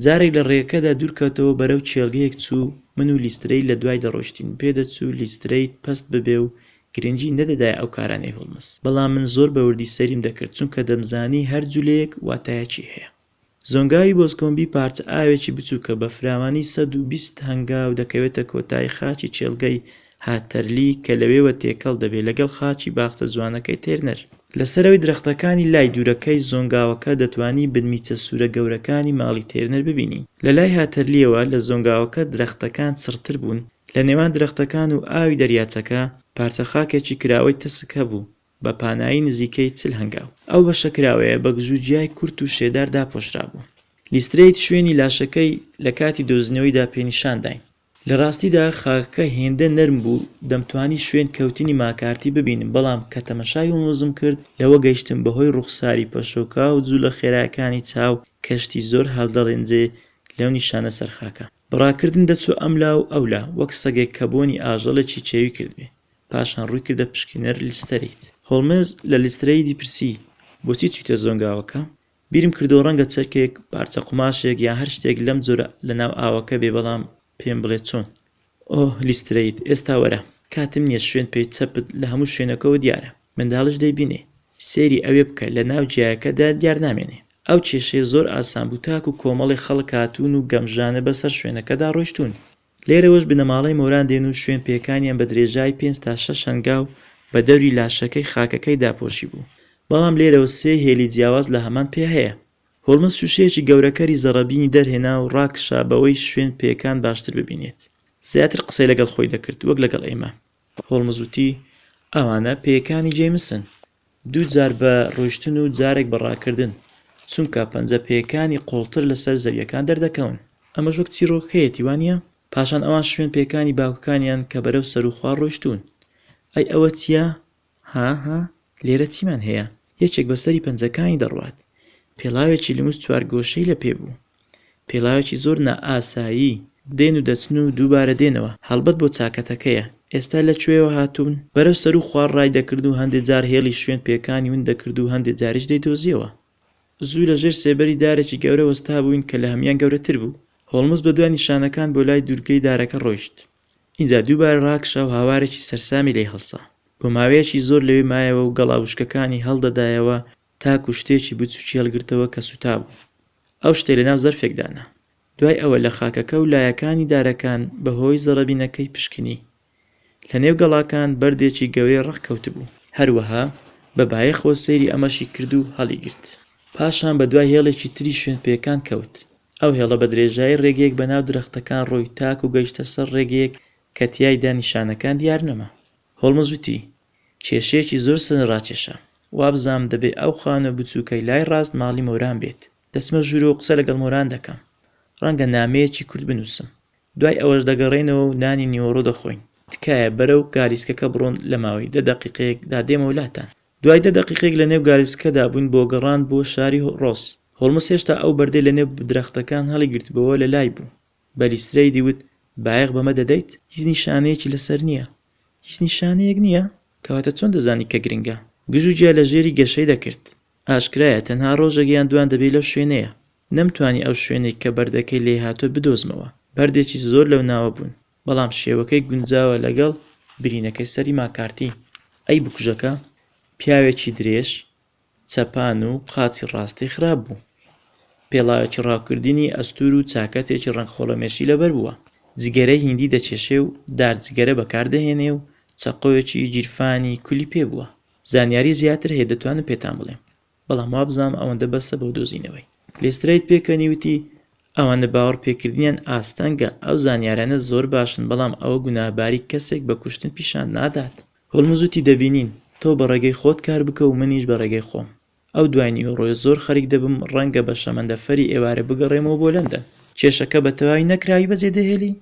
جارێک لە ڕێگەکەدا دوورکەوتەوە بەرەو چێلگەیەک چوو من و لیسترەی لە دوای دەڕۆیشتین. پێدەچوو لیسترەیت پەست ببێ و گرنگی نەدەدای ئەو کارانەی هۆڵمز. بەڵام من زۆر بەوردی سەریم دەکرد چونکە دەمزانی هەر جولەیەک واتایەکی هەیە. زۆنگاوی بۆسکۆمبی پارچە ئاوێکی بچووکە بە فراوانی 120 هەنگاو دەکەوێتە کۆتایی خاچی چێلگەی هاتەرلی کە لەوێوە تێکەڵ دەبێت لەگەڵ خاچی باختە جوانەکەی تێرنەر. لەسەرەوەی درەختەکانی لای دوورەکەی زۆنگاوەکە دەتوانی بنمیچە سوورە گەورەکانی ماڵی تێرنەر ببینی. لە لای هاتەرلیەوە لە زۆنگاوەکە درەختەکان چڕتر بوون. لە نێوان درەختەکان و ئاوی دەریاچەکە پارچە خاکێکی کراوەی تەسک هەبوو بە پانایی نزیکەی 40 هەنگاو. ئەو بەشە کراوەیە بە گژوجیای کورت و شێدار داپۆشرا بوو. لیسترەیت شوێنی لاشەکەی لە کاتی دۆزینەوەیدا پێنیشانداین. لە ڕاستیدا خاکەکە هێندە نەرم بوو دەمتوانی شوێن کەوتنی ماکارتی ببینم بەڵام کە تەمەشای هۆڵمزم کرد لەوە گەیشتم بەهۆی ڕوخساری پەشۆکا و جوو لە خێرایەکانی چاو کەشتی زۆر هەڵدەڵێنجێ لەو نیشانە سەرخاکە. بڕاکردن دەچوو ئەملا و ئەولا وەک سەگێک کە بۆنی ئاژەڵێکی چێوی کردبێ. پاشان ڕووی کردە پشکنەر لیسترەیت. هۆڵمز لە لیسترەیتی پرسی بۆچی چوویتە زۆنگاوەکە؟ بیرم کردەوە ڕەنگە چەرکێک پارچە قوماشێک یان هەر شتێک لەم جۆرە لەناو ئاوەکە بێ بەڵام پێم بڵێ چۆن. ئۆ لیسترەیت ئێستا وەرە کاتم نییە شوێن پێی چەپت لە هەموو شوێنەکەەوە دیارە. منداڵش دەیبینێ سێری ئەوێ بکە لە ناو جیایەکەدا دیار نامێنێ. ئەو کێشەیە زۆر ئاسان بوو تاک و کۆمەڵی خەڵک هاتوون و گەمژانە بەسەر شوێنەکەدا ڕۆیشتون. لێرەوەش بنەماڵەی مۆران دێن و شوێن پێکانیان بە درێژای 5 تا 6 هەنگاو بە دەوری لاشەکەی خاکەکەی داپۆشی بوو. بەڵام لێرەوە 3 هێلی جیاواز لە هەمان پێ هەیە. هۆڵمز شوشەیەکی گەورەکەری زەڕەبینی دەرهێنا و ڕاکشا بەوەی شوێن پێکان باشتر ببینێت. زیاتر قسەی لەگەڵ خۆی دەکرد وەک لەگەڵ ئێمە. هۆڵمز وتی ئەوانە پێکانی جێمسن. 2 جار بە ڕۆیشتن و جارێک بەڕاکردن چونکە پەنجە پێکانی قوڵتر لەسەر زەویەکان دەردەکەون. ئەمەش وەک چیرۆکەیەتی وانە؟ پاشان ئەوان شوێن پێکانی باوکەکانیان کە بەرەو سەر و خوار ڕۆیشتون. ئەی ئەوە چییە؟ ها لێرە چیمان هەیە؟ یەکێک بەسەری پەنجەکانی دەڕوات. پێڵاوێکی لموس چوارگۆشەی لە پێ بوو. پێڵاوێکی زۆر نائاسایی دێن و دەچن و دووبارە دێنەوە. هەڵبەت بۆ چاکەتەکەیە. ئێستا لەکوێوە هاتوون؟ بەرەو سەر و خوار ڕای دەکرد و هەندێک جار هێڵی شوێن پێکانی ون دەکرد و هەندێک جاریش دەیدۆزیەوە. زوو لەژێر سێبەری دارێکی گەورە وەستا بووین کە لە هەمیان گەورەتر بوو. هۆڵمز بە دوای نیشانەکان بۆ لای دوورگەی دارەکە ڕۆیشت. ئینجا دووبارە ڕاکشا و هاوارێکی سەرسامی لێی هەڵسا. بۆ ماوەیەکی زۆر لەوێ مایەوە و گەڵاوشکەکانی هەڵدەدایەوە تاکو شتێکی بچووکی هەڵگرتەوە کە سوتا بوو. ئەو شتێ لەناو زەرفێکدانا. دوای ئەوە لە خاکەکە و لایەکانی دارەکان بەهۆی زەڕەبینەکەی پشکنی. لە نێو گەڵاکان بەردێکی گەورەی ڕەخکەوت بوو. هەروەها بە بایەخەوە سەیری ئەمەشی کرد و هەڵیگرت. پاشان بە دوای هێڵێکی تری شوێن پێکان کەوت. ئەو هێڵە بە درێژایی ڕێگەیەک بەناو درەختەکان ڕۆی تاک و گەیشتە سەر ڕێگەیەک کە تیایدا نیشانەکان دیار نەما. هۆڵمز وتی: کێشەیەکی زۆر سەرنج ڕاکێشە. وابزانم دەبێ ئەو خانە بچووکەی لای ڕاست ماڵی مۆران بێت. دەچمە ژوورەوە و قسە لەگەڵ مۆران دەکەم. ڕەنگە نامەیەکی کورت بنووسم. دوای ئەوەش دەگەڕێنەوە و نانی نیوەڕۆ دەخۆین. تکایە بەرەو گالیسکەکە بڕۆن لە ماوەی 10 دەقیقەیەکدا دێمە وڵاتان. دوای 10 دەقیقەیەک لە نێو گالیسکەدا بووین بۆ گەڕان بۆ شاری ڕۆس. هۆڵمز هێشتا ئەو بەردەی لە نێو درەختەکان هەڵیگرتبەوە لە لای بوو. بە لیسترەی دیوت: بایەخ بەمە دەدەیت؟ هیچ نیشانەیەکی لەسەر نییە. هیچ نیشانەیەک نییە؟ کەواتە چۆن دەزانی کە گرنگە؟ گژوجیا لە ژێری گەشەی دەکرد. ئاشکرایە تەنها ڕۆژێک یان دوان دەبێت لەو شوێنەیە. نەمتوانی ئەو شوێنێک کە بەردەکەی لێ هاتووە بدۆزمەوە. بەردێکی زۆر لەو ناوە بوون، بەڵام شێوەکەی گونجاوە لەگەڵ برینەکەی سەری ماکارتی. ئەی بکوژەکە پیاوێکی درێژ، چەپان و قاچی ڕاستی خراپ بوو. پێڵاوێکی ڕاوکردنی ئەستور و چاکەتێکی ڕەنگخۆڵەمێشی لەبەر بووە. جگەرەی هیندی دەچێشێ و دارجگەرە بەکاردەهێنێ و چەقۆیەکی گیرفانی کولی پێ بووە. زانیاری زیاتر هەیە دەتوانم پێتان بڵێم، بەڵام وابزانم ئەوەندە بەسە بۆ دۆزینەوەی. لیسترەیت پێکەنی وتی: ئەوانە باوەڕ پێکردنیان ئاستەنگە. ئەو زانیارانە زۆر باشن، بەڵام ئەوە گوناهباری کەسێک بە کوشتن پیشان نادات. هۆڵمز وتی: دەبینین، تۆ بە ڕێگەی خۆت کار بکە و منیش بە ڕێگەی خۆم. ئەو دوای نیوەڕۆی زۆر خەریک دەبم ڕەنگە بە شەمەندەفەری ئێوارە بگەڕێمەوە بۆ لەندەن. کێشەکە بە تەواوی نەکراوی بەجێ دەهێڵی؟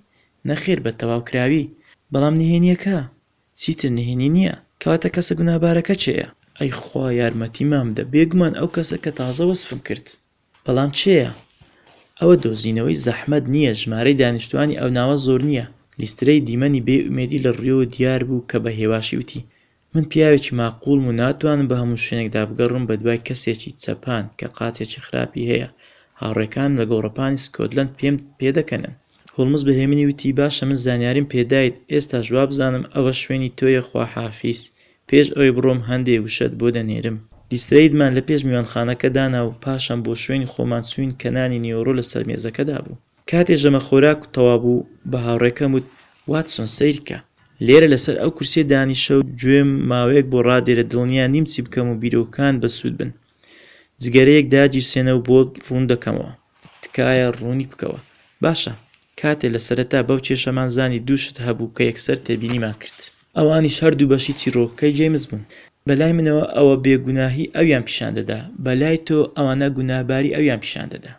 نەخێر، بە تەواو کراوی، بەڵام نهێنیەکە چیتر نهێنی نییە. کەواتە کەسە گوناهبارەکە چێیە؟ ئەی خوا یارمەتی مام بدە، بێگومان ئەو کەسە کە تازە وەسفم کرد. بەڵام چێیە؟ ئەوە دۆزینەوەی زەحمەت نییە، ژمارەی دانیشتوانی ئەو ناوە زۆر نییە. لیسترەی دیمەنی بێ ئومێدی لە ڕوویەوە دیار بوو کە بە هێواشی وتی: من پیاوێکی ماقوڵم و ناتوانم بە هەموو شوێنێکدا بگەڕم بە دوای کەسێکی چەپان کە قاچێکی خراپی هەیە. هاوڕێکان لە گۆڕەپانی سکۆتلەند پێم پێدەکەنن. هۆڵمز بەهێمنی وتی: باشە، من زانیاریم پێدایت، ئێستا جواب بزانم ئەوە شوێنی تۆیە. خواحافیز. پێش ئەوەی بڕۆم هەندێک وشەت بۆ دەنێرم. لیسترەیتمان لە پێش میوانخانەکە دانا و پاشان بۆ شوێنی خۆمان چوین کە نانی نیوەڕۆ لەسەر مێزەکەدا بوو. کاتێ ژەمە خۆراک و تەواو بوو بە هاوڕێکەم وت: واتسۆن سەیرکە. لێرە لەسەر ئەو کورسیە دانیشە و گوێم ماوەیەک بۆ ڕادێرە، دڵنیا نیم چی بکەم و بیرۆکان بەسوود بن. جگەرەیەک داگیرسێنە و بۆ ڕوون دەکەمەوە. تکایە ڕوونی بکەوە. باشە. کاتێ لە سەرەتا بەو کێشەمان زانی دووشت هەبوو کە یەکسەر تێبینیمان کرد. ئەوانیش هەردوو بەشی چیرۆکەی جێمز بوون. بەلای منەوە ئەوە بێگوناهی ئەویان پیشان دەدا، بەلای تۆ ئەوانە گوناهباری ئەویان پیشان دەدا.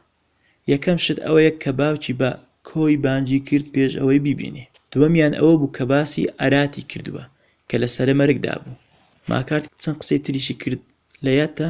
یەکەم شت ئەوەیە کە باوکی بە کۆی بانگی کرد پێش ئەوەی بیبینێ. دووەمیان ئەوە بوو کە باسی ئاراتی کردووە کە لە سەرە مەرگدا بوو. ماکارتی چەند قسەی تریشی کرد لە یادتە،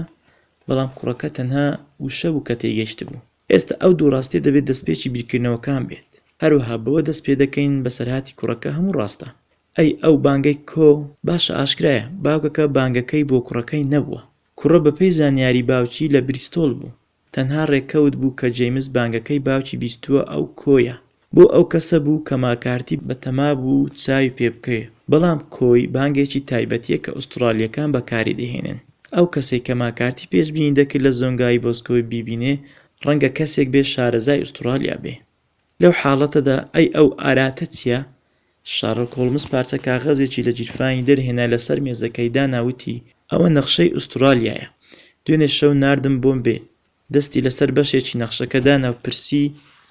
بەڵام کوڕەکە تەنها وشە بوو کە تێگەیشت بوو. ئێستا ئەو دوو ڕاستیە دەبێت دەستپێکی بیرکردنەوەکان بێت. هەروەها بەوە دەست پێ دەکەین بەسەرهاتی کوڕەکە هەموو ڕاستە. ئەی ئەو بانگەی کۆ باشە، ئاشکرایە باوکەکە بانگەکەی بۆ کوڕەکەی نەبووە. کوڕە بەپێی زانیاری باوکی لە بریستۆل بوو. تەنها ڕێکەوت بوو کە جەیمز بانگەکەی باوکی بیستووە ئەو کۆیە. بۆ ئەو کەسە بوو کە ماکارتی بەتەما بوو چاوی پێ بکەوێ. بەڵام کۆی بانگێکی تایبەتیە کە ئوسترالیەکان بەکاری دەهێنن. ئەو کەسێک کە ماکارتی پێشبینی دەکرد لە زۆنگای بۆسکۆی بیبینێ ڕەنگە کەسێک بێ شارەزای ئوسترالیا بێ. لەو حاڵەتەدا ئەی ئەو ئاراتە چییە؟ شارلۆک هۆڵمز پارچە کاغەزێکی لە جیرفانی دەرهێنا لەسەر مێزەکەی داناوتی: ئەوە نەخشەی ئوسترالیایە. دوێنێ شەو ناردم بۆم بێ، دەستی لەسەر بەشێکی نەخشەکە دانا و پرسی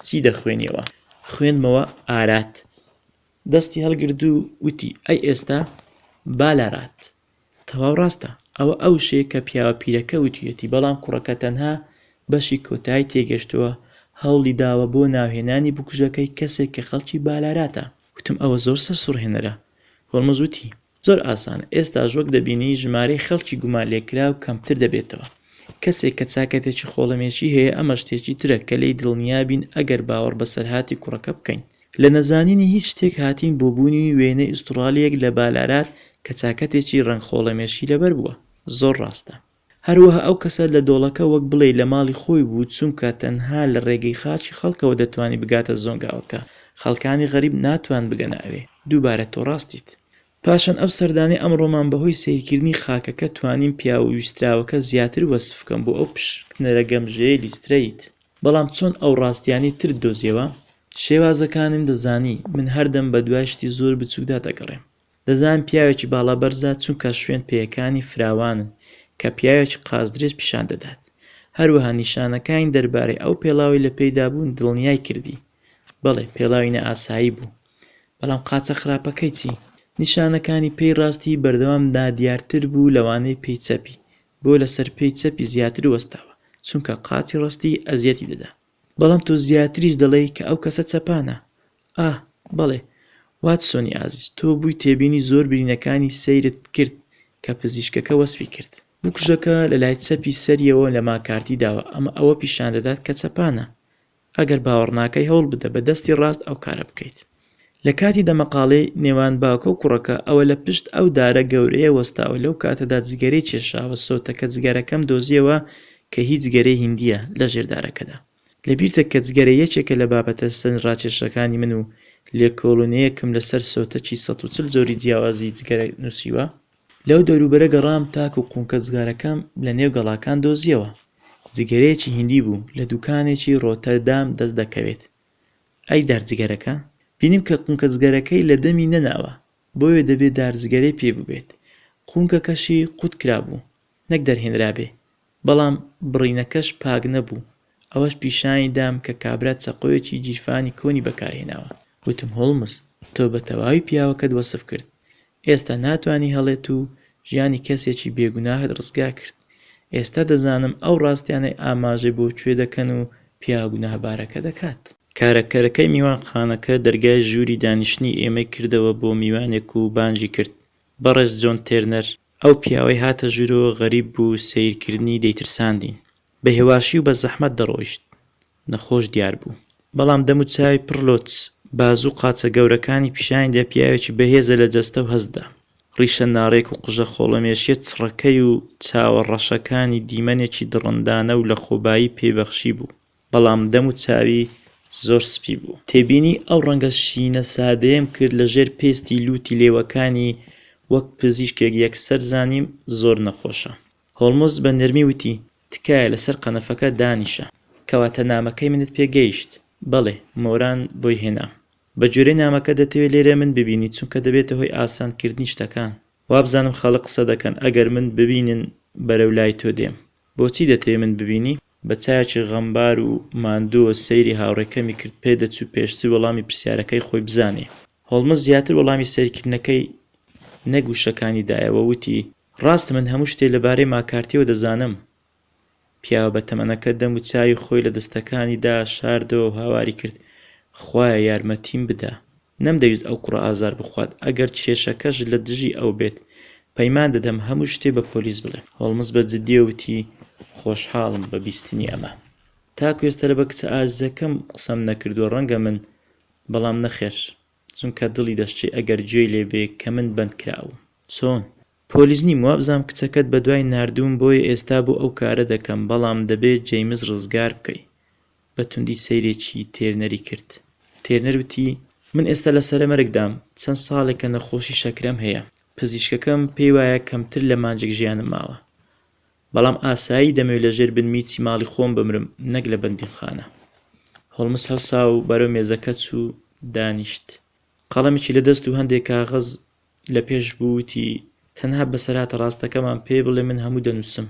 چی دەخوێنیەوە. خوێنمەوە ئارات. دەستی هەڵگرت و وتی: ئەی ئێستا بالارات. تەواو ڕاستە، ئەوە ئەو شەیە کە پیاوە پیرەکە وتویەتی، بەڵام کوڕەکە تەنها بەشی کۆتایی تێگەشتووە. هەوڵی داوە بۆ ناوهێنانی بکوژەکەی کەسێک کە خەڵکی بالاراتە. وتم ئەوە زۆر سەرسوڕهێنەرە. هۆڵمز وتی: زۆر ئاسانە. ئێستا ژوەک دەبینی ژمارەی خەڵکی گومان لێکرا و کەمتر دەبێتەوە. کەسێک کە چاکەتێکی خۆڵەمێشی هەیە ئەمە شتێکی ترە کە لێی دڵنیابین ئەگەر باوەڕ بە سەرهاتی کوڕەکە بکەین. لە نەزانینی هیچ شتێک هاتین بۆ بوونی وێنەی ئوسترالیەک لە بالارات کە چاکەتێکی ڕەنگ خۆڵەمێشی لەبەر بووە. زۆر ڕاستە. هەروەها ئەو کەسە لە دۆڵەکە وەک بڵێ لە ماڵی خۆی بوو، چونکە تەنها لە ڕێگەی خاچی خەڵکەوە دەتوانی بگاتە زۆنگاوەکە. خەڵکانی غەریب ناتوان بگەنە ئەوێ. دووبارە تۆ ڕاستیت. پاشان ئەو سەردانی ئەمڕۆمان بەهۆی سیرکردنی خاکەکە توانیم پیاوە ویستراوەکە زیاتر وەسفکەم بۆ ئەو پشکنەرە گەمژەیە لیسترەیت. بەڵام چۆن ئەو ڕاستیانی تر دۆزیەوە؟ شێوازەکانم دەزانی. من هەردەم بە دوای شتی زۆر بچووکدا دەگەڕێم. دەزانم پیاوێکی باڵابەرزە چونکە شوێن پێیەکانی فراوانن کە پیاوێکی قازدرێژ پیشان دەدات. هەروەها نیشانەکانی دەربارەی ئەو پێڵاوی لە پێیدا بوون دڵنیای کردی. بەڵێ پێڵاوی نەئاسایی بوو. بەڵام قاچە خراپەکەی چی؟ نیشانەکانی پێی ڕاستی بەردەوامدا دیارتر بوو لەوانەی پێی چەپی، بۆ لەسەر پێی چەپی زیاتر وەستاوە چونکە قاچی ڕاستی ئەزیەتی دەدا. بەڵام تۆ زیاتریش دەڵێی کە ئەو کەسە چەپانە. بەڵێ، واتسۆنی ئازیز، تۆ بووی تێبینی زۆر برینەکانی سەیرت کرد کە پزیشکەکە وەسفی کرد. بکوژەکە لە لای چەپی سەریەوە لە ماکارتی داوە، ئەمە ئەوە پیشان دەدات کە چەپانە. ئەگەر باوەڕ ناکەی هەوڵ بدە بە دەستی ڕاست ئەو کارە بکەیت. لە کاتی دەمەقاڵەی نێوان باوکە و کوڕەکە ئەوە لە پشت ئەو دارە گەورەیە وەستاوە. لەو کاتەدا جگەرەی کێشاوە سۆتەکە جگەرەکەم دۆزیەوە کە هیچ جگەرەی هیندیە لە ژێر دارەکەدا. لەبیرتە کە جگەرە یەکێکە لە بابەتە سەرنجڕاکێشەکانی من و لێکۆڵینەیەکم لەسەر سۆتەکی 140 جۆری جیاوازی جگەرە نووسیوە. لەو دەوروبەرە گەڕام تاکو قونکە جگارەکەم لە نێو گەڵاکان دۆزیەوە. جگەرەیەکی هیندی بوو لە دوکانێکی ڕۆتەردام دەست دەکەوێت. ئەی دارجگەرەکە بینیم کە قونکە جگەرەکەی لە دەمی نەناوە، بۆیە دەبێت دارجگەرەی پێ ببێت. قونکەکەشی قوت کرابوو، نەک دەرهێنرابێ، بەڵام بڕینەکەش پاک نەبوو. ئەوەش پیشانی دام کە کابرا چەقۆیەکی جیرفانی کۆنی بەکارهێناوە. وتم هۆڵمز، تۆ بە تەواوی پیاوەکەت وەسف کرد. ئێستا ناتوانی هەڵێت و ژیانی کەسێکی بێگوناهت ڕزگا کرد. ئێستا دەزانم ئەو ڕاستیانەی ئاماژەی بۆ کوێ دەکەن و پیا گوناهبارەکە دەکات. کارەکەرەکەی میوانخانەکە دەرگای ژووری دانیشتنی ئێمەی کردەوە بۆ میوانێک و بانجی کرد. بەڕێز جۆن تێرنەر، ئەو پیاوەی هاتە ژوورەوە غەریب بوو، سەیرکردنی دەیترساندین. بە هێواشی و بە زەحمەت دەڕۆیشت. نەخۆش دیار بوو. بەڵام دەم و چاوی پڕلۆچ، باز و قاچە گەورەکانی پیشانیدا پیاوێکی بەهێزە لە جەستە و هەزدا. ڕیشە ناڕێک و قژە خۆڵەمێشیە چڕەکەی و چاوە ڕەشەکانی دیمەنێکی دڕندانە و لە خۆبایی پێبەخشی بوو. بەڵام دەم و چاوی زۆر سپی بوو. تێبینی ئەو ڕەنگە شینە سادەیەم کرد لە ژێر پێستی لوتی لێوەکانی وەک پزیشکێک یەکسەر زانیم زۆر نەخۆشە. هۆڵمز بە نەرمی وتی تکایە لەسەر قەنەفەکە دانیشە. کەواتە نامەکەی منت پێگەیشت؟ بەڵێ، مۆران بۆی هێنا. بە جۆرەی نامەکە دەتەوێت لێرە من ببینی چونکە دەبێتە هۆی ئاسانکردنی شتەکان. وابزانم خەڵک قسە دەکەن ئەگەر من ببینن بەرەو لای تۆ دێم. بۆچی دەتەوێت من ببینی؟ بە چاوێکی غەمبار و ماندووە سەیری هاوڕێکەمی کرد پێدەچوو پێشتر وەڵامی پرسیارەکەی خۆی بزانێ. هۆڵمز زیاتر وەڵامی سەیرکردنەکەی نەگووشەکانی دایەوە وتی ڕاستە من هەموو شتێک لەبارەی ماکارتیەوە دەزانم. پیاوە بە تەمەنەکە دەم و چاوی خۆی لە دەستەکانیدا شاردەوە و هاواری کرد خوایە یارمەتیم بدە. نەمدەویست ئەو کوڕە ئازار بخوات. ئەگەر کێشەکەش لە دژی ئەو بێت پەیمان دەدەم هەموو شتێ بە پۆلیس بڵێ. هۆڵمز بە جددیە وتی خۆشحاڵم بە بیستنی ئەمە. تاکو ئێستا لە بە کچە ئازیزەکەم قسەم نەکردووە ڕەنگە من، بەڵام نەخێر چونکە دڵی دەشتێ ئەگەر گوێی لێبێ کە من بەند کراوم. چۆن؟ پۆلیس نیم، وابزانم کچەکەت بە دوای ناردووم بۆیە ئێستا بۆ ئەو کارە دەکەم، بەڵام دەبێت جەیمز ڕزگار بکەی. بە توندی سەیرێکی تێرنەری کرد. تێرنەر وتی من ئێستا لە سەرمەرگدام، چەند ساڵێکە نەخۆشی شەکرەم هەیە. پزیشکەکەم پێی وایە کەمتر لە مانجێک ژیانم ماوە، بەڵام ئاسایی دەمەوێت لەژێر بنمیچی ماڵی خۆم بمرم نەک لە بەندیخانە. هۆڵمز هەوسا و بەرەو مێزەکە چوو دانیشت. قەڵەمێکی لە دەست و هەندێک کاغەز لە پێش بووتی تەنها بەسەرهاتە ڕاستەکەمان پێ بڵێ من هەموو دەنووسم.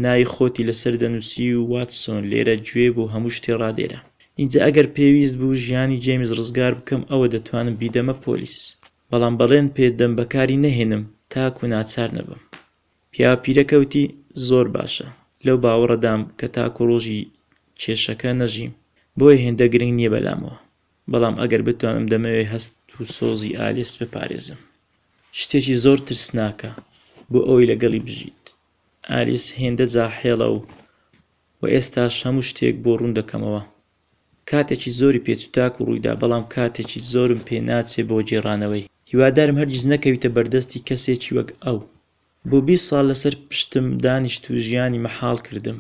ناوی خۆتی لەسەر دەنووسی و واتسۆن لێرە گوێ بۆ هەموو شتێ ڕادێرە. اینجا ئەگەر پێویست بوو ژیانی جەیمز ڕزگار بکەم ئەوە دەتوانم بیدەمە پۆلیس، بەڵام بەڵێن پێدەم بەکاری نەهێنم تاکو ناچار نەبم. پیاوە پیرەکەوتی زۆر باشە، لەو باوەڕەدام کە تاکو ڕۆژی کێشەکە نەژیم، بۆیە هێندە گرنگ نییە بەلامەوە، بەڵام ئەگەر بتوانم دەمەوێت هەست و سۆزی ئالیس بپارێزم. شتێکی زۆر ترسناکە بۆ ئەوی لەگەڵی بژیت. ئالیس هێندە جاحێڵە و ئێستاش هەموو شتێک بۆ ڕوون دەکەمەوە. کاتێکی زۆری پێچوتاک و ڕوویدا، بەڵام کاتێکی زۆرم پێ ناچێ بۆ جێڕانەوەی. هیوادارم هەرگیز نەکەویتە بەردەستی کەسێکی وەک ئەو. بۆ 20 ساڵ لەسەر پشتم دانیشت و ژیانی مەحاڵ کردم.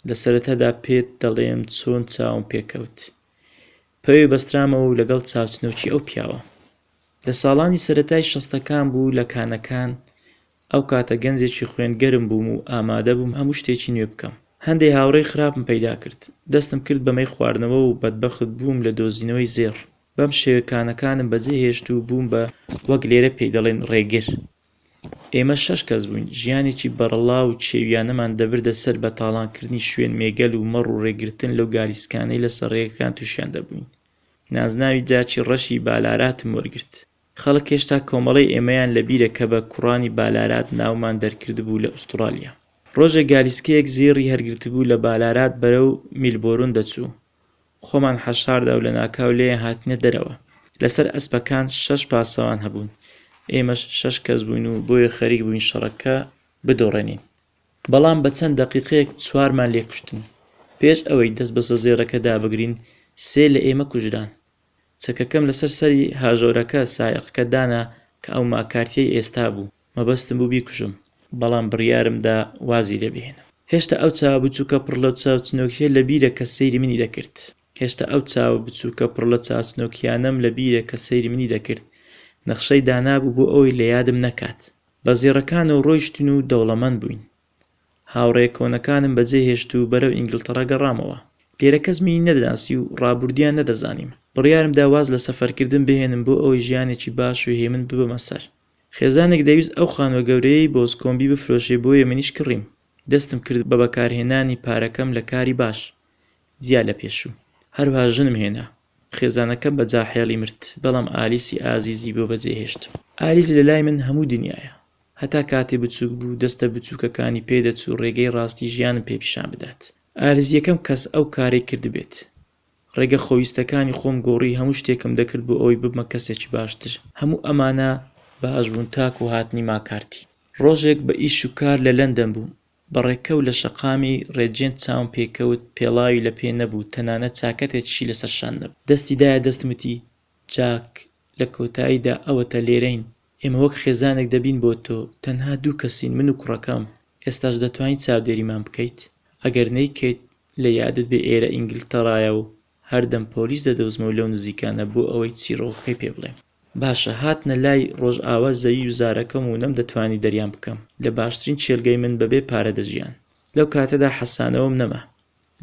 لە سەرەتادا پێت دەڵێم چۆن چاوم پێکەوت. پەوێ بەسترامەوە و لەگەڵ چاوچنەوەکی ئەو پیاوە. لە ساڵانی سەرەتای 60ەکان بوو لە کانەکان. ئەو کاتە گەنجێکی خوێنگەرم بووم و ئامادە بووم هەموو شتێکی نوێ بکەم. هەندێک هاوڕێی خراپم پەیدا کرد. دەستم کرد بەمەی خواردنەوە و بەدبەخت بووم لە دۆزینەوەی زێڕ. بەم شێوەکانەکانم بەجێهێشت و بووم بە وەک لێرە پێی دەڵێن ڕێگر. ئێمە 6 کەس بووین، ژیانێکی بەرەڵا و چێویانەمان دەبردە سەر بەتاڵانکردنی شوێن مێگەل و مەڕ و ڕێگرتن لەو گالیسکانەی لەسەر ڕێگەکان تووشیان دەبووین. نازناوی جاچی ڕەشی بالاراتم وەرگرت. خەڵک هێشتا کۆمەڵەی ئێمەیان لەبیرە کە بە کوڕانی بالارات ناومان دەرکردبوو لە ئوسترالیا. ڕۆژێک گالیسکەیەک زێڕی هەرگرتبوو لە بالارات بەرەو میلبۆرن دەچوو. خۆمان حەشاردا و لە ناکاو لێیان هاتنە دەرەوە. لەسەر ئەسپەکان 6 پاسەوان هەبوون. ئێمەش 6 کەس بووین و بۆیە خەریک بووین شەڕەکە بدۆڕێنین. بەڵام بە چەند دەقیقەیەک 4مان لێکوشتن. پێش ئەوەی دەست بە سەزێڕەکە دابگرین 3 لە ئێمە کوژران. چەکەکەم لەسەر سەری هاژۆرەکە سایقەکە دانا کە ئەو ماکارتیەی ئێستا بوو. مەبەستم بوو بیکوژم، بەڵام بڕیارمدا وازی لێبهێنم. هێشتا ئەو چاوە بچووکە پڕ لە چاوچنۆکیە لەبیرە کە سەیری منی دەکرد. هێشتا ئەو چاوە بچووکە پڕ لە چاوچنۆکیانەم لەبیرە کە سەیری منی دەکرد. نەخشەی دانابوو بۆ ئەوەی لە یادم نەکات. بە زێڕەکانەوە ڕۆیشتن و دەوڵەمەند بووین. هاوڕێ کۆنەکانم بەجێهێشت و بەرەو ئینگلتەرا گەڕامەوە. لێرە کەس منی نەدەناسی و ڕابردویان نەدەزانیم. بڕیارمدا واز لە سەفەرکردن بهێنم بۆ ئەوەی ژیانێکی باش و هێمن ببەمە سەر. خێزانێک دەویست ئەو خانوە گەورەیەی بۆسکۆمبی بفرۆشێ بۆیە منیش کڕیم. دەستم کرد بە بەکارهێنانی پارەکەم لە کاری باش. جیا لە پێشوو. هەروها ژنم هێنا. خێزانەکەم بە جاحێڵی مرد، بەڵام ئالیسی ئازیزی بۆ بەجێهێشتم. ئالیس لە لای من هەموو دنیایە. هەتا کاتێ بچووک بوو دەستە بچووکەکانی پێدەچوو ڕێگەی ڕاستی ژیانم پێ پیشان بدات. ئالیس یەکەم کەس ئەو کارەی کردبێت. ڕێگە خۆویستەکانی خۆم گۆڕی، هەموو شتێکم دەکرد بۆ ئەوەی ببمە کەسێکی باشتر. هەموو ئەمانە باش بوون تاک و هاتنی ماکارتی. ڕۆژێک بە ئیش و کار لە لەندەن بوو. بەڕێکەوت لە شەقامی ڕێجێن چاوم پێکەوت، پێڵاوی لە پێ نەبوو، تەنانەت چاکەتێکیشی لەسەر شاندەم. دەستی دایە دەستمتی، جاک لە کۆتاییدا ئەوەتە لێرەین. ئێمە وەک خێزانێک دەبین بۆ تۆ، تەنها 2 کەسین، من و کوڕەکەم. ئێستاش دەتوانیت چاودێریمان بکەیت؟ ئەگەر نەیکەیت لە یادت بێ ئێرە ئینگلتەرایە و هەردەم پۆلیس دەدۆزمەوە لەو نزیکانە بۆ ئەوەی چیرۆکەکەی پێ بڵێم. باشە، هاتنە لای ڕۆژئاوا زەوی وزارەکەم و نەمدەتوانی دەریان بکەم. لە باشترین چێلگەی من بەبێ پارە دەژیان. لەو کاتەدا حەسانەوەم نەما،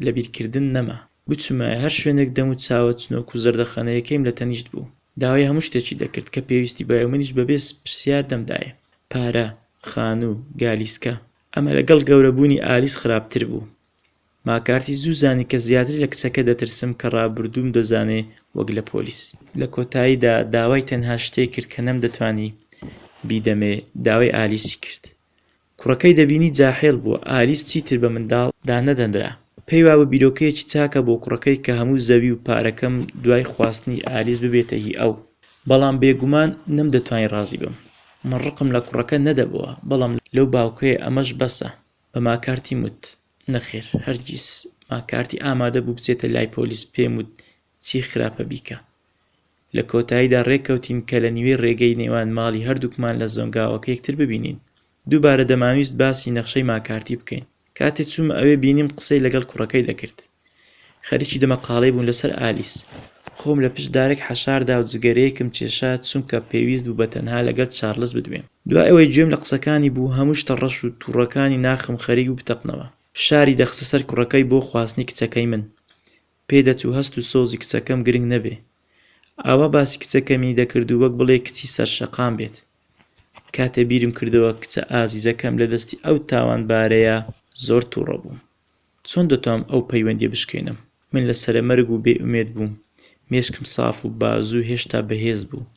لە بیرکردن نەما. بچمایە هەر شوێنێک دەم و چاوە چنۆک و زەردەخەنەیەکەیم لە تەنیشت بوو. داوای هەموو شتێکی دەکرد کە پێویستی بایە و منیش بەبێ پرسیار دەمدایە. پارە، خانوو، گالیسکە. ئەمە لەگەڵ گەورەبوونی ئالیس خراپتر بوو. ماکارتی زوو زانی کە زیاتر لە کچەکە دەترسم کە ڕابردووم دەزانێ وەک لە پۆلیس. لە کۆتاییدا داوای تەنها شتێک کرد کە نەمدەتوانی بیدەمێ، داوای ئالیسی کرد. کوڕەکەی دەبینی جاحێڵ بووە. ئالیس چیتر بە منداڵدا نەدەنرا. پێی وا بە بیرۆکەیەکی چاکە بۆ کوڕەکەی کە هەموو زەوی و پارەکەم دوای خواستنی ئالیس ببێتە هی ئەو. بەڵام بێگومان نەمدەتوانی ڕازی بم. من ڕقم لە کوڕەکە نەدەبووە، بەڵام لەو باوکەیە ئەمەش بەسە. بە ماکارتی وت، نەخێر، هەرگیز. ماکارتی ئامادە بوو بچێتە لای پۆلیس. پێم وت چی خراپە بیکە. لە کۆتاییدا ڕێککەوتین کە لە نیوەی ڕێگەی نێوان ماڵی هەردووکمان لە زۆنگاوەکە یەکتر ببینین. دووبارە دەمانویست باسی نەخشەی ماکارتی بکەین. کاتێک چوومە ئەوێ بینیم قسەی لەگەڵ کوڕەکەی دەکرد. خەریکی دەمەقاڵەی بوون لەسەر ئالیس. خۆم لە پشت دارێک حەشاردا و جگەرەیەکم کێشا چونکە پێویست بوو بە تەنها لەگەڵ چارلز بدوێم. دوای ئەوەی گوێم لە قسەکانی بوو، هەموو شتە ڕەش و تووڕەکانی ناخم خەریک و بتەقنەوە. فشاری دەخستە سەر کوڕەکەی بۆ خواستنی کچەکەی من. پێدەچوو هەست و سۆزی کچەکەم گرنگ نەبێ. ئاوا باسی کچەکەمی دەکرد و وەک بڵێ کچی سەرشەقام بێت. کاتێ بیرم کردەوە کچە ئازیزەکەم لە دەستی ئەو تاوانبارەیە زۆر تووڕە بووم. چۆن دەتوانم ئەو پەیوەندیە بشکێنم؟ من لە سەرەمەرگ و بێ ئومێد بووم. مێشکم ساف و بازوو هێشتا بەهێز بوو،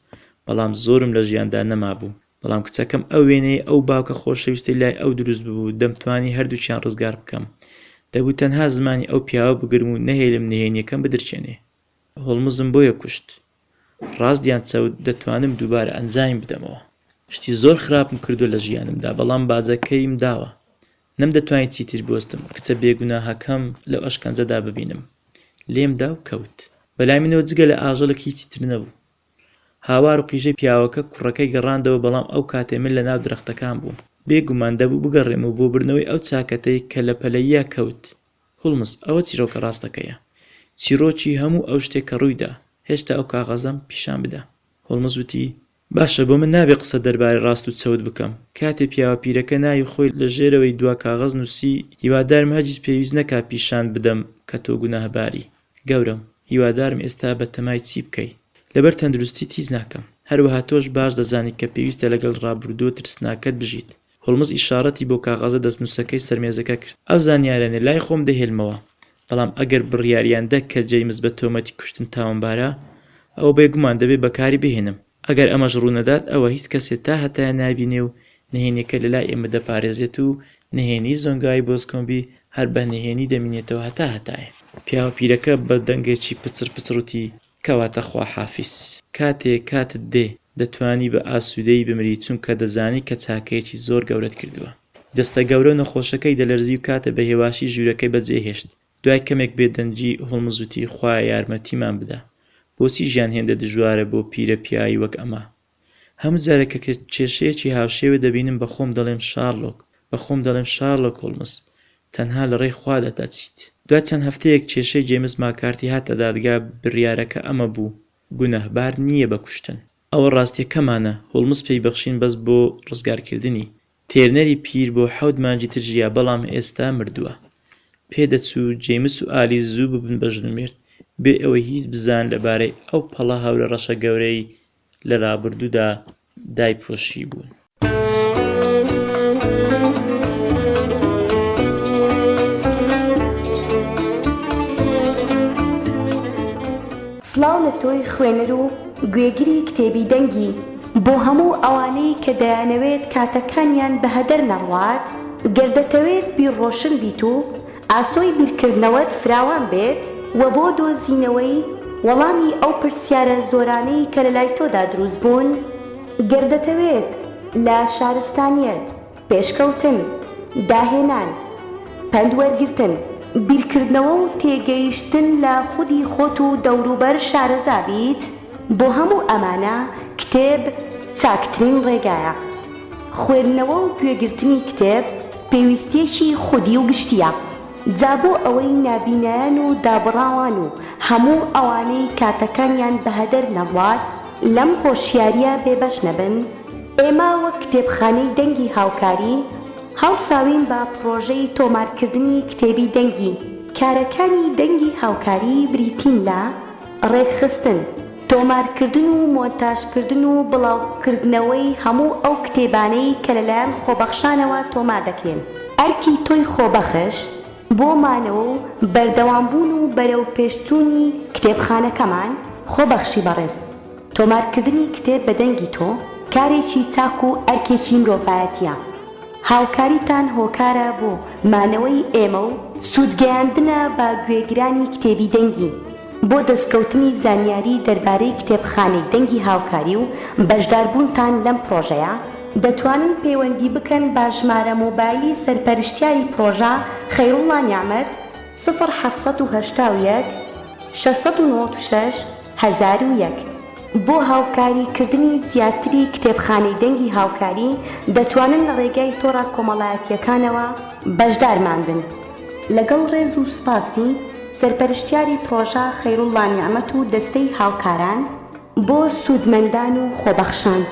بەڵام زۆرم لە ژیاندا نەما بوو. بەڵام کچەکەم ئەو وێنەی ئەو باوکە خۆشەویستی لای ئەو دروست ببوو، دەمتوانی هەردووچیان ڕزگار بکەم. دەبوو تەنها زمانی ئەو پیاوە بگرم و نەهێلم نهێنیەکەم بدرچێنێ. هۆڵمزم بۆیە کوشت. ڕاستیان چەوت دەتوانم دووبارە ئەنجامی بدەمەوە. شتی زۆر خراپم کردو لە ژیانمدا، بەڵام باجەکەیم داوە. نەمدەتوانی چیتر بوەستم، کچە بێگوناهەکەم لەو ئەشکەنجەدا ببینم. لێم دا و کەوت. بەلای منەوە جگە لە ئاژەڵێک هیچی تر نەبوو. هاوار و قیژەی پیاوەکە کوڕەکەی گەڕاندەوە، بەڵام ئەو کاتێ من لە ناو درەختەکان بووم. بێگومان دەبوو بگەڕێمەوە بۆ برنەوەی ئەو چاکەتەی کە لە پەلەیە کەوت. هولمز، ئەوە چیرۆکە ڕاستەکەیە. چیرۆکی هەموو ئەو شتێک کە ڕوویدا. هێشتا ئەو کاغەزەم پیشان بدە. هولمز وتی، باشە، بۆ من نابێ قسە دەربارەی ڕاست و چەوت بکەم. کاتێ پیاوە پیرەکە ناوی خۆی لە ژێرەوەی دوا کاغەز نووسی، هیوادارم هەرگیز پێویست نەکا پیشان بدەم کە تۆ گوناهباری. گەورم، هیوادارم ئێستا بە تەمای چی بکەی. لەبەر تەندروستی تیز ناکەم. هەروەها تۆش باش دەزانی کە پێویستە لەگەڵ ڕابردووە ترسناکەت بژیت. هۆڵمز ئیشارەتی بۆ کاغەزە دەستنووسەکەی سەرمێزەکە کرد. ئەو زانیارانە لای خۆم دەهێڵمەوە، بەڵام ئەگەر بڕیاریاندا کە جەیمز بە تۆمەتی کوشتن تاوانبارە، ئەوە بێگومان دەبێت بەکاری بهێنم. ئەگەر ئەمەش ڕوونەدات، ئەوە هیچ کەسێک تا هەتایە نابینێ و نهێنیەکە لەلای ئێمە دەپارێزێت و نهێنی زۆنگای بۆسکۆمبی هەر بە نهێنی دەمینێتەوە هەتا هەتایە. پیاوە پیرەکە بە دەنگێکی پچر پچڕوتی کەواتە خواحافیز. کاتت دێ دەتوانی بە ئاسوودەی بمری، چونکە دەزانی کە چاکەیەکی زۆر گەورەت کردووە. جەستە گەورە نەخۆشەکەی دەلەرزی و کاتە بە هێواشی ژوورەکەی بەجێهێشت. دوای کەمێک بێدەنجی هۆڵمز وتی خوایە یارمەتیمان بدە. بۆچی ژیان هێندە دژوارە بۆ پیرە پیاوی وەک ئەمە؟ هەموو جارێکە کە کێشەیەکی هاوشێوە دەبینم بەخۆم دەڵێم شارلۆک هۆڵمز، تەنها لە ڕێی خوا دەتاچیت. دوای چەند هەفتەیەک کێشەی جێمز ماکارتی هاتە دادگا. بڕیارەکە ئەمە بوو: گونەهبار نییە بە کوشتن. ئەوە ڕاستیەکەمانە. هۆڵمز پێی بەخشین بەس بۆ ڕزگارکردنی. تێرنەری پیر بۆ 7 مانگی تر ژیا، بەڵام ئێستا مردووە. پێدەچوو جێمس و ئالیس زوو ببن بە ژنومێرد بێ ئەوەی هیچ بزان لەبارەی ئەو پەڵە هەورە ڕەشە گەورەی لە ڕابردوودا دایپۆشی بوون. سڵاو لە تۆی خوێنەر و گوێگری کتێبی دەنگی. بۆ هەموو ئەوانەی کە دەیانەوێت کاتەکانیان بە هەدەر نەڕوات، گەردەتەوێت بیرڕۆشن بیت و ئاسۆی بیرکردنەوەت فراوان بێت و بۆ دۆزینەوەی وەڵامی ئەو پرسیارە زۆرانەی کە لە لای تۆدا دروست بوون، گەردەتەوێت لە شارستانیەت، پێشکەوتن، داهێنان، پەندوەرگرتن، بیرکردنەوە و تێگەیشتن لە خودی خۆت و دەوروبەر شارەزا بیت. بۆ هەموو ئەمانە کتێب چاکترین ڕێگایە. خوێندنەوە و گوێگرتنی کتێب پێویستیەکی خودی و گشتیە. جا بۆ ئەوەی نابینایان و دابڕاوان و هەموو ئەوانەی کاتەکانیان بە هەدەر نەڕوات لەم هۆشیاریە بێبەش نەبن، ئێمە وەک کتێبخانەی دەنگی هاوکاری هەڵساوین بە پرۆژەی تۆمارکردنی کتێبی دەنگی. کارەکانی دەنگی هاوکاری بریتین لە ڕێکخستن، تۆمارکردن و مۆنتاژکردن و بڵاوکردنەوەی هەموو ئەو کتێبانەی کە لەلایەن خۆبەخشانەوە تۆمار دەکرێن. ئەرکی تۆی خۆبەخش بۆ مانەوە و بەردەوامبوون و بەرەو پێشچوونی کتێبخانەکەمان. خۆبەخشی بەڕێز، تۆمارکردنی کتێب بە دەنگی تۆ کارێکی چاک و ئەرکێکی مرۆڤایەتیە. هاوکاریتان هۆکارە بۆ مانەوەی ئێمە و سوودگەیاندنە بە گوێگرانی کتێبی دەنگی. بۆ دەستکەوتنی زانیاری دەربارەی کتێبخانەی دەنگی هاوکاری و بەشداربوونتان لەم پرۆژەیە، دەتوانن پەیوەندی بکەن بە ژمارە مۆبایلی سەرپەرشتیاری پرۆژە خەیڕوڵڵا نیعمەت 0781 696 1001. بۆ هاوکاریکردنی زیاتری کتێبخانەی دەنگی هاوکاری دەتوانن لە ڕێگای تۆڕە کۆمەڵایەتیەکانەوە بەشدارمان بن. لەگەڵ ڕێز و سپاسی سەرپەرشتیاری پرۆژە خەیڕوڵڵا نیعمەت و دەستەی هاوکاران بۆ سوودمەندان و خۆبەخشان.